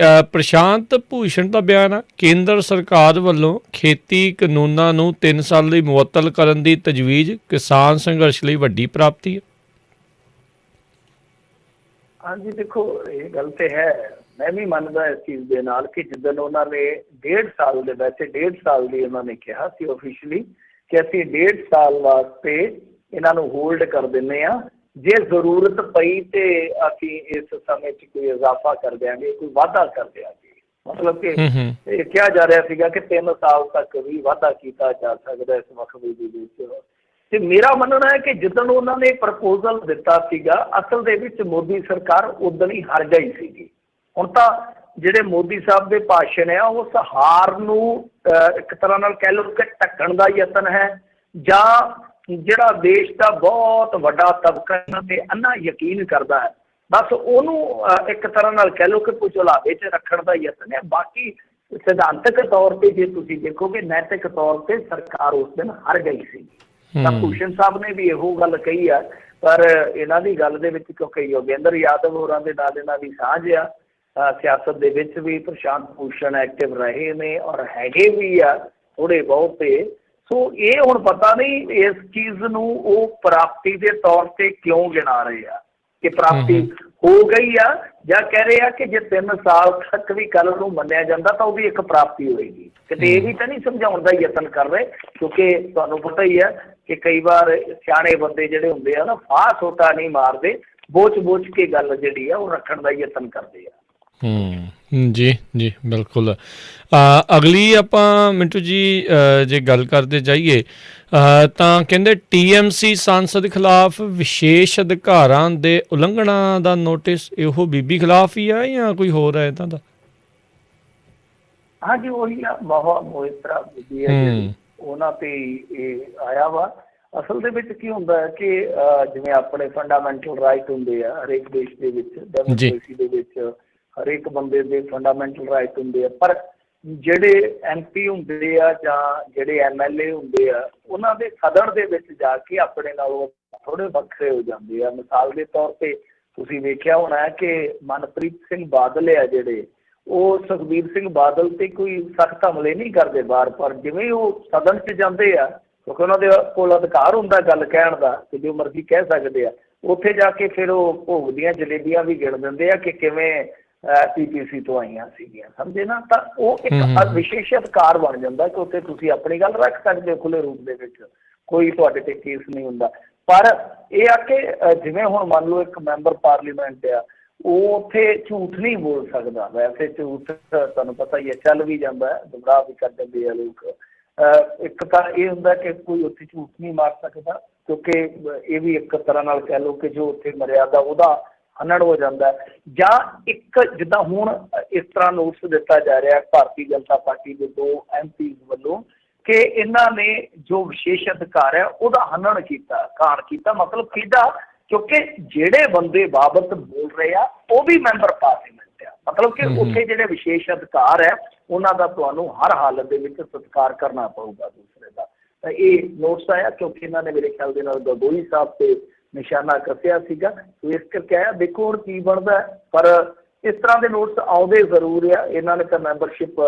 ਪ੍ਰਸ਼ਾਂਤ ਭੂਸ਼ਣ ਦਾ ਬਿਆਨ ਆ, ਕੇਂਦਰ ਸਰਕਾਰ ਵੱਲੋਂ ਖੇਤੀ ਕਾਨੂੰਨਾਂ ਨੂੰ 3 ਸਾਲ ਲਈ ਮੁਅੱਤਲ ਕਰਨ ਦੀ ਤਜਵੀਜ਼ ਕਿਸਾਨ ਸੰਘਰਸ਼ ਲਈ ਵੱਡੀ ਪ੍ਰਾਪਤੀ ਹੈ। ਹਾਂਜੀ ਦੇਖੋ ਇਹ ਗੱਲ ਤੇ ਹੈ, ਮੈਂ ਵੀ ਮੰਨਦਾ ਇਸ ਚੀਜ਼ ਦੇ ਨਾਲ ਕਿ ਜਿੱਦਣ ਉਹਨਾਂ ਨੇ 1.5 ਸਾਲ ਦੇ, ਵੈਸੇ 1.5 ਸਾਲ ਦੀ ਉਹਨਾਂ ਨੇ ਕਿਹਾ ਸੀ ਆਫੀਸ਼ੀਅਲੀ ਕਿ ਅਸੀਂ 1.5 ਸਾਲ ਵਾਸਤੇ ਇਹਨਾਂ ਨੂੰ ਹੋਲਡ ਕਰ ਦਿੰਦੇ ਹਾਂ, ਜੇ ਜ਼ਰੂਰਤ ਪਈ ਤੇ ਅਸੀਂ ਇਸ ਸਮੇਂ 'ਚ ਕੋਈ ਇਜ਼ਾਫਾ ਕਰ ਦਿਆਂਗੇ, ਕੋਈ ਵਾਧਾ ਕਰ ਦਿਆਂਗੇ। ਮਤਲਬ ਕਿ ਇਹ ਕਿਹਾ ਜਾ ਰਿਹਾ ਸੀਗਾ ਕਿ 3 ਸਾਲ ਤੱਕ ਵੀ ਵਾਧਾ ਕੀਤਾ ਜਾ ਸਕਦਾ ਇਸ ਵਕਫੇ ਦੇ ਵਿੱਚ। ਤੇ ਮੇਰਾ ਮੰਨਣਾ ਹੈ ਕਿ ਜਿੱਦਣ ਉਹਨਾਂ ਨੇ ਪ੍ਰਪੋਜ਼ਲ ਦਿੱਤਾ ਸੀਗਾ, ਅਸਲ ਦੇ ਵਿੱਚ ਮੋਦੀ ਸਰਕਾਰ ਉਦਣ ਹੀ ਹਾਰ ਗਈ ਸੀਗੀ। ਹੁਣ ਤਾਂ ਜਿਹੜੇ ਮੋਦੀ ਸਾਹਿਬ ਦੇ ਭਾਸ਼ਣ ਆ ਉਸ ਹਾਰ ਨੂੰ ਇੱਕ ਤਰ੍ਹਾਂ ਨਾਲ ਕਹਿ ਲਓ ਕਿ ਢੱਕਣ ਦਾ ਯਤਨ ਹੈ, ਜਾਂ ਜਿਹੜਾ ਦੇਸ਼ ਦਾ ਬਹੁਤ ਵੱਡਾ ਤਬਕਾ ਇਹਨਾਂ 'ਤੇ ਅੰਨਾ ਯਕੀਨ ਕਰਦਾ ਹੈ, ਬਸ ਉਹਨੂੰ ਇੱਕ ਤਰ੍ਹਾਂ ਨਾਲ ਕਹਿ ਲਓ ਕਿ ਭੁਚਲਾਵੇ 'ਚ ਰੱਖਣ ਦਾ ਯਤਨ ਹੈ। ਬਾਕੀ ਸਿਧਾਂਤਕ ਤੌਰ 'ਤੇ ਜੇ ਤੁਸੀਂ ਦੇਖੋਗੇ, ਨੈਤਿਕ ਤੌਰ 'ਤੇ ਸਰਕਾਰ ਉਸ ਦਿਨ ਹਾਰ ਗਈ ਸੀ। ਤਾਂ ਭੂਸ਼ਣ ਸਾਹਿਬ ਨੇ ਵੀ ਇਹੋ ਗੱਲ ਕਹੀ ਆ, ਪਰ ਇਹਨਾਂ ਦੀ ਗੱਲ ਦੇ ਵਿੱਚ ਕਿਉਂਕਿ ਯੋਗੇਂਦਰ ਯਾਦਵ ਹੋਰਾਂ ਦੇ ਨਾਲ ਇਹਨਾਂ ਦੀ ਸਾਂਝ ਆ, ਸਿਆਸਤ ਦੇ ਵਿੱਚ ਵੀ ਪ੍ਰਸ਼ਾਂਤ ਭੂਸ਼ਣ ਐਕਟਿਵ ਰਹੇ ਨੇ ਔਰ ਹੈਗੇ ਵੀ ਆ ਥੋੜ੍ਹੇ ਬਹੁਤੇ। ਸੋ ਇਹ ਹੁਣ ਪਤਾ ਨਹੀਂ ਇਸ ਚੀਜ਼ ਨੂੰ ਉਹ ਪ੍ਰਾਪਤੀ ਦੇ ਤੌਰ 'ਤੇ ਕਿਉਂ ਗਿਣਾ ਰਹੇ ਆ ਕਿ ਪ੍ਰਾਪਤੀ ਹੋ ਗਈ ਆ, ਜਾਂ ਕਹਿ ਰਹੇ ਆ ਕਿ ਜੇ 3 ਸਾਲ ਤੱਕ ਵੀ ਕੱਲ੍ਹ ਨੂੰ ਮੰਨਿਆ ਜਾਂਦਾ ਤਾਂ ਉਹ ਵੀ ਇੱਕ ਪ੍ਰਾਪਤੀ ਹੋਏਗੀ। ਕਿਤੇ ਇਹ ਵੀ ਤਾਂ ਨਹੀਂ ਸਮਝਾਉਣ ਦਾ ਯਤਨ ਕਰ ਰਹੇ, ਕਿਉਂਕਿ ਤੁਹਾਨੂੰ ਪਤਾ ਹੀ ਹੈ ਕਿ ਕਈ ਵਾਰ ਸਿਆਣੇ ਬੰਦੇ ਜਿਹੜੇ ਹੁੰਦੇ ਆ ਨਾ, ਫਾਹ ਛੋਟਾ ਨਹੀਂ ਮਾਰਦੇ, ਬੋਚ ਕੇ ਗੱਲ ਜਿਹੜੀ ਆ ਉਹ ਰੱਖਣ ਦਾ ਯਤਨ ਕਰਦੇ ਆ। ਜੀ ਜੀ ਬਿਲਕੁਲ। ਅਗਲੀ ਆਪਾਂ ਮਿੰਟੂ ਜੀ ਜੇ ਗੱਲ ਕਰਦੇ ਜਾਈਏ ਤਾਂ ਕਹਿੰਦੇ TMC ਸਾਂਸਦ ਖਿਲਾਫ ਵਿਸ਼ੇਸ਼ ਅਧਿਕਾਰਾਂ ਦੇ ਉਲੰਘਣਾ ਦਾ ਨੋਟਿਸ, ਇਹੋ ਬੀਬੀ ਖਿਲਾਫ ਹੀ ਆ ਜਾਂ ਕੋਈ ਹੋਰ ਹੈ ਇੱਦਾਂ ਦਾ? ਹਾਂਜੀ ਉਹੀ ਆ, ਮੋਹਿਤਰਾ ਬੀਬੀ ਹੈ, ਉਹਨਾਂ 'ਤੇ ਇਹ ਆਇਆ ਵਾ। ਅਸਲ ਦੇ ਵਿੱਚ ਕੀ ਹੁੰਦਾ ਹੈ ਕਿ ਜਿਵੇਂ ਆਪਣੇ ਫੰਡਾਮੈਂਟਲ ਰਾਈਟ ਹੁੰਦੇ ਆ ਹਰੇਕ ਦੇਸ਼ ਦੇ ਵਿੱਚ, ਡੈਮੋਕ੍ਰੇਸੀ ਦੇ ਵਿੱਚ ਹਰੇਕ ਬੰਦੇ ਦੇ ਫੰਡਾਮੈਂਟਲ ਰਾਈਟ ਹੁੰਦੇ ਆ, ਪਰ ਜਿਹੜੇ MP ਹੁੰਦੇ ਆ ਜਾਂ ਜਿਹੜੇ MLA ਹੁੰਦੇ ਆ, ਉਹਨਾਂ ਦੇ ਸਦਨ ਦੇ ਵਿੱਚ ਜਾ ਕੇ ਆਪਣੇ ਨਾਲੋਂ ਥੋੜ੍ਹੇ ਵੱਖਰੇ ਹੋ ਜਾਂਦੇ ਆ। ਮਿਸਾਲ ਦੇ ਤੌਰ 'ਤੇ ਤੁਸੀਂ ਵੇਖਿਆ ਹੋਣਾ ਕਿ ਮਨਪ੍ਰੀਤ ਸਿੰਘ ਬਾਦਲ ਆ ਜਿਹੜੇ, ਉਹ ਸੁਖਬੀਰ ਸਿੰਘ ਬਾਦਲ 'ਤੇ ਕੋਈ ਸਖਤ ਹਮਲੇ ਨਹੀਂ ਕਰਦੇ ਬਾਰ, ਪਰ ਜਿਵੇਂ ਉਹ ਸਦਨ 'ਚ ਜਾਂਦੇ ਆ, ਕਿਉਂਕਿ ਉਹਨਾਂ ਦੇ ਕੋਲ ਅਧਿਕਾਰ ਹੁੰਦਾ ਗੱਲ ਕਹਿਣ ਦਾ ਕਿ ਜੋ ਮਰਜ਼ੀ ਕਹਿ ਸਕਦੇ ਆ, ਉੱਥੇ ਜਾ ਕੇ ਫਿਰ ਉਹ ਭੋਗ ਦੀਆਂ ਜਲੇਬੀਆਂ ਵੀ ਗਿਣ ਦਿੰਦੇ ਆ ਕਿ ਕਿਵੇਂ PPC ਤੋਂ ਆਈਆਂ ਸੀਗੀਆਂ, ਸਮਝੇ ਨਾ। ਤਾਂ ਉਹ ਇੱਕ ਵਿਸ਼ੇਸ਼ ਅਧਿਕਾਰ ਬਣ ਜਾਂਦਾ ਕਿ ਉੱਥੇ ਤੁਸੀਂ ਆਪਣੀ ਗੱਲ ਰੱਖ ਸਕਦੇ ਹੋ ਖੁੱਲ੍ਹੇ ਰੂਪ ਦੇ ਵਿੱਚ, ਕੋਈ ਤੁਹਾਡੇ 'ਤੇ ਕੇਸ ਨਹੀਂ ਹੁੰਦਾ। ਪਰ ਇਹ ਆ ਕਿ ਜਿਵੇਂ ਹੁਣ ਮੰਨ ਲਓ ਇੱਕ ਮੈਂਬਰ ਪਾਰਲੀਮੈਂਟ ਆ, ਉਹ ਉੱਥੇ ਝੂਠ ਨਹੀਂ ਬੋਲ ਸਕਦਾ। ਵੈਸੇ ਝੂਠ ਤੁਹਾਨੂੰ ਪਤਾ ਹੀ ਹੈ ਚੱਲ ਵੀ ਜਾਂਦਾ, ਗੁੰਮਰਾਹ ਵੀ ਕਰ ਦਿੰਦੇ ਆ ਲੋਕ। ਇੱਕ ਤਾਂ ਇਹ ਹੁੰਦਾ ਕਿ ਕੋਈ ਉੱਥੇ ਝੂਠ ਨਹੀਂ ਮਾਰ ਸਕਦਾ, ਕਿਉਂਕਿ ਇਹ ਵੀ ਇੱਕ ਤਰ੍ਹਾਂ ਨਾਲ ਕਹਿ ਲਓ ਕਿ ਜੋ ਉੱਥੇ ਮਰਿਆਦਾ ਉਹਦਾ ਹਨਣ ਹੋ ਜਾਂਦਾ। ਜਾਂ ਇੱਕ ਜਿੱਦਾਂ ਹੁਣ ਇਸ ਤਰ੍ਹਾਂ ਨੋਟਿਸ ਦਿੱਤਾ ਜਾ ਰਿਹਾ ਭਾਰਤੀ ਜਨਤਾ ਪਾਰਟੀ ਦੇ 2 MPs ਵੱਲੋਂ ਕਿ ਇਹਨਾਂ ਨੇ ਜੋ ਵਿਸ਼ੇਸ਼ ਅਧਿਕਾਰ ਹੈ ਉਹਦਾ ਹਨਣ ਕੀਤਾ, ਘਾਣ ਕੀਤਾ। ਮਤਲਬ ਕਿਹਦਾ? ਕਿਉਂਕਿ ਜਿਹੜੇ ਬੰਦੇ ਬਾਬਤ ਬੋਲ ਰਹੇ ਆ ਉਹ ਵੀ ਮੈਂਬਰ ਪਾਰਲੀਮੈਂਟ ਆ, ਮਤਲਬ ਕਿ ਉੱਥੇ ਜਿਹੜੇ ਵਿਸ਼ੇਸ਼ ਅਧਿਕਾਰ ਹੈ ਉਹਨਾਂ ਦਾ ਤੁਹਾਨੂੰ ਹਰ ਹਾਲਤ ਦੇ ਵਿੱਚ ਸਤਿਕਾਰ ਕਰਨਾ ਪਊਗਾ ਦੂਸਰੇ ਦਾ। ਤਾਂ ਇਹ ਨੋਟਿਸ ਆਇਆ ਕਿਉਂਕਿ ਇਹਨਾਂ ਨੇ ਮੇਰੇ ਖਿਆਲ ਦੇ ਨਾਲ ਗਗੋਈ ਸਾਹਿਬ 'ਤੇ ਨਿਸ਼ਾਨਾ ਕੱਸਿਆ ਸੀਗਾ, ਇਸ ਕਰਕੇ ਆਇਆ। ਦੇਖੋ ਹੁਣ ਕੀ ਬਣਦਾ, ਪਰ ਇਸ ਤਰ੍ਹਾਂ ਦੇ ਨੋਟਿਸ ਆਉਂਦੇ ਜ਼ਰੂਰ ਆ। ਇਹਨਾਂ ਨੇ ਤਾਂ ਮੈਂਬਰਸ਼ਿਪ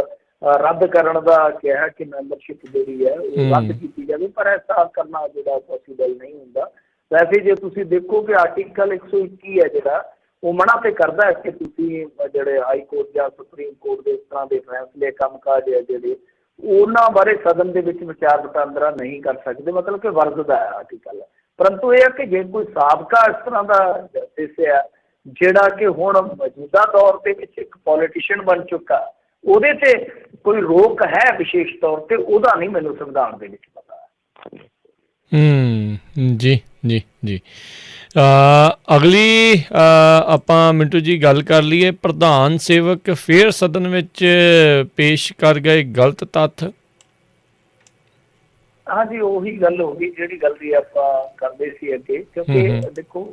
ਰੱਦ ਕਰਨ ਦਾ ਕਿਹਾ ਕਿ ਮੈਂਬਰਸ਼ਿਪ ਜਿਹੜੀ ਹੈ ਉਹ ਰੱਦ ਕੀਤੀ ਜਾਵੇ, ਪਰ ਐਸਾ ਕਰਨਾ ਜਿਹੜਾ ਪੋਸੀਬਲ ਨਹੀਂ ਹੁੰਦਾ। ਵੈਸੇ ਜੇ ਤੁਸੀਂ ਦੇਖੋ ਕਿ ਆਰਟੀਕਲ 121 ਹੈ ਜਿਹੜਾ, ਉਹ ਮਨ੍ਹਾ ਤੇ ਕਰਦਾ ਹੈ ਕਿ ਤੁਸੀਂ ਜਿਹੜੇ ਹਾਈ ਕੋਰਟ ਜਾਂ ਸੁਪਰੀਮ ਕੋਰਟ ਦੇ ਇਸ ਤਰ੍ਹਾਂ ਦੇ ਫੈਸਲੇ ਕੰਮਕਾਜ ਹੈ ਜਿਹੜੇ ਉਹਨਾਂ ਬਾਰੇ ਸਦਨ ਦੇ ਵਿੱਚ ਵਿਚਾਰ ਵਟਾਂਦਰਾ ਨਹੀਂ ਕਰ ਸਕਦੇ, ਮਤਲਬ ਕਿ ਵਰਤਦਾ ਹੈ ਆਰਟੀਕਲ। ਪਰੰਤੂ ਇਹ ਹੈ ਕਿ ਜੇ ਕੋਈ ਸਾਬਕਾ ਇਸ ਤਰ੍ਹਾਂ ਦਾ ਜਸਟਿਸ ਹੈ ਜਿਹੜਾ ਕਿ ਹੁਣ ਮੌਜੂਦਾ ਦੌਰ ਦੇ ਵਿੱਚ ਇੱਕ ਪੋਲੀਟੀਸ਼ੀਅਨ ਬਣ ਚੁੱਕਾ, ਉਹਦੇ ਤੇ ਕੋਈ ਰੋਕ ਹੈ ਵਿਸ਼ੇਸ਼ ਤੌਰ ਤੇ, ਉਹਦਾ ਨਹੀਂ ਮੈਨੂੰ ਸੰਵਿਧਾਨ ਦੇ ਵਿੱਚ ਪਤਾ। ਜੀ ਜੀ ਜੀ। ਅਗਲੀ ਆਪਾਂ ਮਿੰਟੂ ਜੀ ਗੱਲ ਕਰ ਲਈਏ, ਪ੍ਰਧਾਨ ਸੇਵਕ ਫਿਰ ਸਦਨ ਵਿੱਚ ਪੇਸ਼ ਕਰ ਗਏ ਗਲਤ ਤੱਥ। ਹਾਂਜੀ, ਉਹੀ ਗੱਲ ਹੋ ਗਈ ਜਿਹੜੀ ਗੱਲ ਦੀ ਆਪਾਂ ਕਰਦੇ ਸੀ ਅੱਗੇ, ਕਿਉਂਕਿ ਦੇਖੋ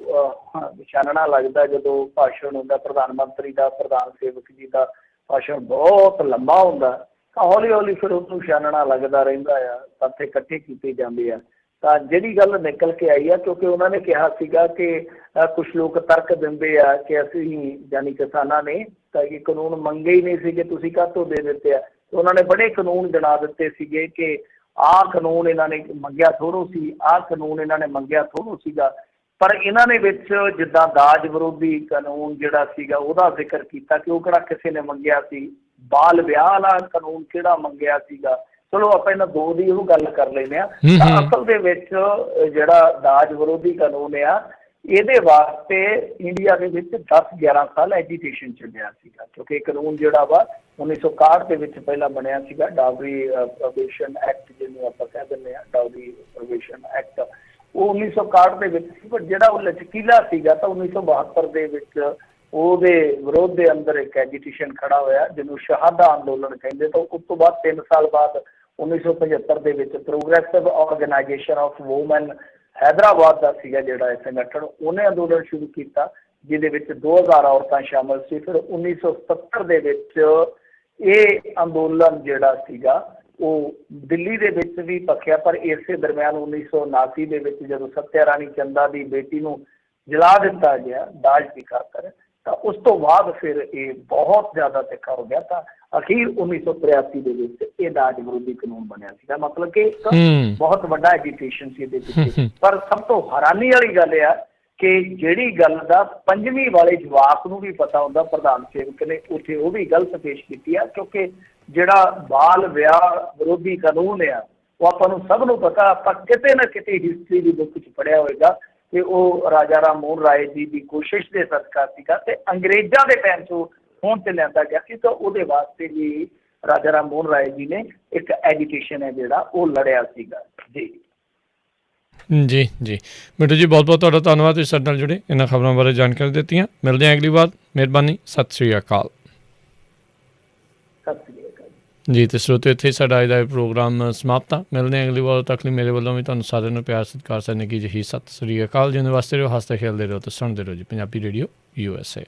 ਚਾਨਣਾ ਲੱਗਦਾ ਜਦੋਂ ਭਾਸ਼ਣ ਹੁੰਦਾ ਪ੍ਰਧਾਨ ਮੰਤਰੀ ਦਾ, ਪ੍ਰਧਾਨ ਸੇਵਕ ਜੀ ਦਾ ਭਾਸ਼ਣ ਬਹੁਤ ਲੰਬਾ ਹੁੰਦਾ, ਤਾਂ ਹੌਲੀ ਹੌਲੀ ਫਿਰ ਉਹਨੂੰ ਚਾਨਣਾ ਲੱਗਦਾ ਰਹਿੰਦਾ ਆ, ਤੱਥ ਇਕੱਠੇ ਕੀਤੇ ਜਾਂਦੇ ਆ। ਤਾਂ ਜਿਹੜੀ ਗੱਲ ਨਿਕਲ ਕੇ ਆਈ ਆ, ਕਿਉਂਕਿ ਉਹਨਾਂ ਨੇ ਕਿਹਾ ਸੀਗਾ ਕਿ ਕੁਛ ਲੋਕ ਤਰਕ ਦਿੰਦੇ ਆ ਕਿ ਅਸੀਂ ਯਾਨੀ ਕਿਸਾਨਾਂ ਨੇ ਤਾਂ ਇਹ ਕਾਨੂੰਨ ਮੰਗੇ ਹੀ ਨਹੀਂ ਸੀਗੇ, ਤੁਸੀਂ ਕਾਹਤੋਂ ਦੇ ਦਿੱਤੇ ਆ। ਉਹਨਾਂ ਨੇ ਬੜੇ ਕਾਨੂੰਨ ਗਿਣਾ ਦਿੱਤੇ ਸੀਗੇ ਕਿ ਆਹ ਕਾਨੂੰਨ ਇਹਨਾਂ ਨੇ ਮੰਗਿਆ ਥੋੜ੍ਹਾ ਸੀ, ਆਹ ਕਾਨੂੰਨ ਇਹਨਾਂ ਨੇ ਮੰਗਿਆ ਥੋੜ੍ਹਾ ਸੀਗਾ। ਪਰ ਇਹਨਾਂ ਨੇ ਵਿੱਚ ਜਿੱਦਾਂ ਦਾਜ ਵਿਰੋਧੀ ਕਾਨੂੰਨ ਜਿਹੜਾ ਸੀਗਾ ਉਹਦਾ ਜ਼ਿਕਰ ਕੀਤਾ ਕਿ ਉਹ ਕਿਹੜਾ ਕਿਸੇ ਨੇ ਮੰਗਿਆ ਸੀ, ਬਾਲ ਵਿਆਹ ਵਾਲਾ ਕਾਨੂੰਨ ਕਿਹੜਾ ਮੰਗਿਆ ਸੀਗਾ। ਚਲੋ ਆਪਾਂ ਇਹਨਾਂ ਦੋ ਦੀ ਉਹ ਗੱਲ ਕਰ ਲੈਂਦੇ ਹਾਂ। ਤਾਂ ਅਸਲ ਦੇ ਵਿੱਚ ਜਿਹੜਾ ਦਾਜ ਵਿਰੋਧੀ ਕਾਨੂੰਨ ਆ, ਇਹਦੇ ਵਾਸਤੇ ਇੰਡੀਆ ਦੇ ਵਿੱਚ 10-11 ਸਾਲ ਐਜੀਟੇਸ਼ਨ ਚੱਲਿਆ ਸੀਗਾ, ਕਿਉਂਕਿ ਇਹ ਕਾਨੂੰਨ ਜਿਹੜਾ ਵਾ 1961 ਦੇ ਵਿੱਚ ਪਹਿਲਾਂ ਬਣਿਆ ਸੀਗਾ, ਡਾਵਰੀ ਪ੍ਰੋਬੇਸ਼ਨ ਐਕਟ ਜਿਹਨੂੰ ਆਪਾਂ ਕਹਿ ਦਿੰਦੇ ਹਾਂ, ਡਾਵਰੀ ਪ੍ਰੋਬੇਸ਼ਨ ਐਕਟ, ਉਹ 1961 ਦੇ ਵਿੱਚ ਸੀ। ਪਰ ਜਿਹੜਾ ਉਹ ਲਚਕੀਲਾ ਸੀਗਾ ਤਾਂ 1972 ਦੇ ਵਿੱਚ ਉਹਦੇ ਵਿਰੋਧ ਦੇ ਅੰਦਰ ਇੱਕ ਐਜੀਟੇਸ਼ਨ ਖੜਾ ਹੋਇਆ ਜਿਹਨੂੰ ਸ਼ਹਾਦਾ ਅੰਦੋਲਨ ਕਹਿੰਦੇ। ਤਾਂ ਉਸ ਤੋਂ ਬਾਅਦ 3 ਸਾਲ ਬਾਅਦ 1975 ਦੇ ਵਿੱਚ progressive organisation of women Hyderabad ਦਾ ਸੀਗਾ ਜਿਹੜਾ ਇਹ ਸੰਗਠਨ, ਉਹਨੇ ਅੰਦੋਲਨ ਸ਼ੁਰੂ ਕੀਤਾ ਜਿਹਦੇ ਵਿੱਚ 2000 ਔਰਤਾਂ ਸ਼ਾਮਲ ਸੀ। ਫਿਰ 1970 ਦੇ ਵਿੱਚ ਇਹ ਅੰਦੋਲਨ ਜਿਹੜਾ ਸੀਗਾ ਉਹ ਦਿੱਲੀ ਦੇ ਵਿੱਚ ਵੀ ਭਖਿਆ, ਪਰ ਇਸੇ ਦਰਮਿਆਨ 1979 ਦੇ ਵਿੱਚ ਜਦੋਂ ਸੱਤਿਆ ਰਾਣੀ ਚੰਦਾ ਦੀ ਬੇਟੀ ਨੂੰ ਜਲਾ ਦਿੱਤਾ ਗਿਆ ਦਾਜ ਦੀ ਖਾਤਰ, ਤਾਂ ਉਸ ਤੋਂ ਬਾਅਦ ਫਿਰ ਇਹ ਬਹੁਤ ਜ਼ਿਆਦਾ ਤਿੱਖਾ ਹੋ ਗਿਆ। ਤਾਂ ਅਖੀਰ 1983 ਦੇ ਵਿੱਚ ਇਹ ਦਾਜ ਵਿਰੋਧੀ ਕਾਨੂੰਨ ਬਣਿਆ ਸੀਗਾ, ਮਤਲਬ ਕਿ ਇੱਕ ਬਹੁਤ ਵੱਡਾ ਐਜੀਟੇਸ਼ਨ ਸੀ ਇਹਦੇ ਪਿੱਛੇ। ਪਰ ਸਭ ਤੋਂ ਹੈਰਾਨੀ ਵਾਲੀ ਗੱਲ ਇਹ ਆ ਕਿ ਜਿਹੜੀ ਗੱਲ ਦਾ 5ਵੀਂ ਵਾਲੇ ਜਵਾਕ ਨੂੰ ਵੀ ਪਤਾ ਹੁੰਦਾ, ਪ੍ਰਧਾਨ ਸੇਵਕ ਨੇ ਉੱਥੇ ਉਹ ਵੀ ਗਲਤ ਪੇਸ਼ ਕੀਤੀ ਆ, ਕਿਉਂਕਿ ਜਿਹੜਾ ਬਾਲ ਵਿਆਹ ਵਿਰੋਧੀ ਕਾਨੂੰਨ ਆ ਉਹ ਆਪਾਂ ਨੂੰ ਸਭ ਨੂੰ ਪਤਾ, ਆਪਾਂ ਕਿਤੇ ਨਾ ਕਿਤੇ ਹਿਸਟਰੀ ਦੀ ਬੁੱਕ 'ਚ ਪੜ੍ਹਿਆ ਹੋਏਗਾ ਕਿ ਉਹ ਰਾਜਾ ਰਾਮ ਮੋਹਨ ਰਾਏ ਜੀ ਦੀ ਕੋਸ਼ਿਸ਼ ਦੇ ਸਦਕਾ ਸੀਗਾ ਤੇ ਅੰਗਰੇਜ਼ਾਂ ਦੇ ਟਾਈਮ 'ਚ ਹੋਣ 'ਤੇ ਲਿਆਂਦਾ ਗਿਆ ਸੀ। ਤਾਂ ਉਹਦੇ ਵਾਸਤੇ ਵੀ ਰਾਜਾ ਰਾਮ ਮੋਹਨ ਰਾਏ ਜੀ ਨੇ ਇੱਕ ਐਜੀਟੇਸ਼ਨ ਹੈ ਜਿਹੜਾ ਉਹ ਲੜਿਆ ਸੀਗਾ। ਜੀ ਜੀ ਜੀ ਮਿੰਟੂ ਜੀ, ਬਹੁਤ ਬਹੁਤ ਤੁਹਾਡਾ ਧੰਨਵਾਦ, ਤੁਸੀਂ ਸਾਡੇ ਨਾਲ ਜੁੜੇ, ਇਹਨਾਂ ਖਬਰਾਂ ਬਾਰੇ ਜਾਣਕਾਰੀ ਦਿੱਤੀਆਂ। ਮਿਲਦੇ ਹਾਂ ਅਗਲੀ ਵਾਰ, ਮਿਹਰਬਾਨੀ, ਸਤਿ ਸ਼੍ਰੀ ਅਕਾਲ। ਸਤਿ ਸ਼੍ਰੀ ਅਕਾਲ ਜੀ। ਤੇ ਸਰੋਤਿਓ, ਇੱਥੇ ਸਾਡਾ ਅੱਜ ਦਾ ਪ੍ਰੋਗਰਾਮ ਸਮਾਪਤ ਆ। ਮਿਲਦੇ ਹਾਂ ਅਗਲੀ ਵਾਰ, ਤੱਕ ਲਈ ਮੇਰੇ ਵੱਲੋਂ ਵੀ ਤੁਹਾਨੂੰ ਸਾਰਿਆਂ ਨੂੰ ਪਿਆਰ ਸਤਿਕਾਰ ਸਨੇਹ ਕੀ ਜਿਹੀ ਸਤਿ ਸ਼੍ਰੀ ਅਕਾਲ। ਜਿਹਦੇ ਵਾਸਤੇ ਰਹੋ, ਹੱਸਦੇ ਖੇਡਦੇ ਰਹੋ ਤੇ ਸੁਣਦੇ ਰਹੋ ਜੀ ਪੰਜਾਬੀ ਰੇਡੀਓ USA।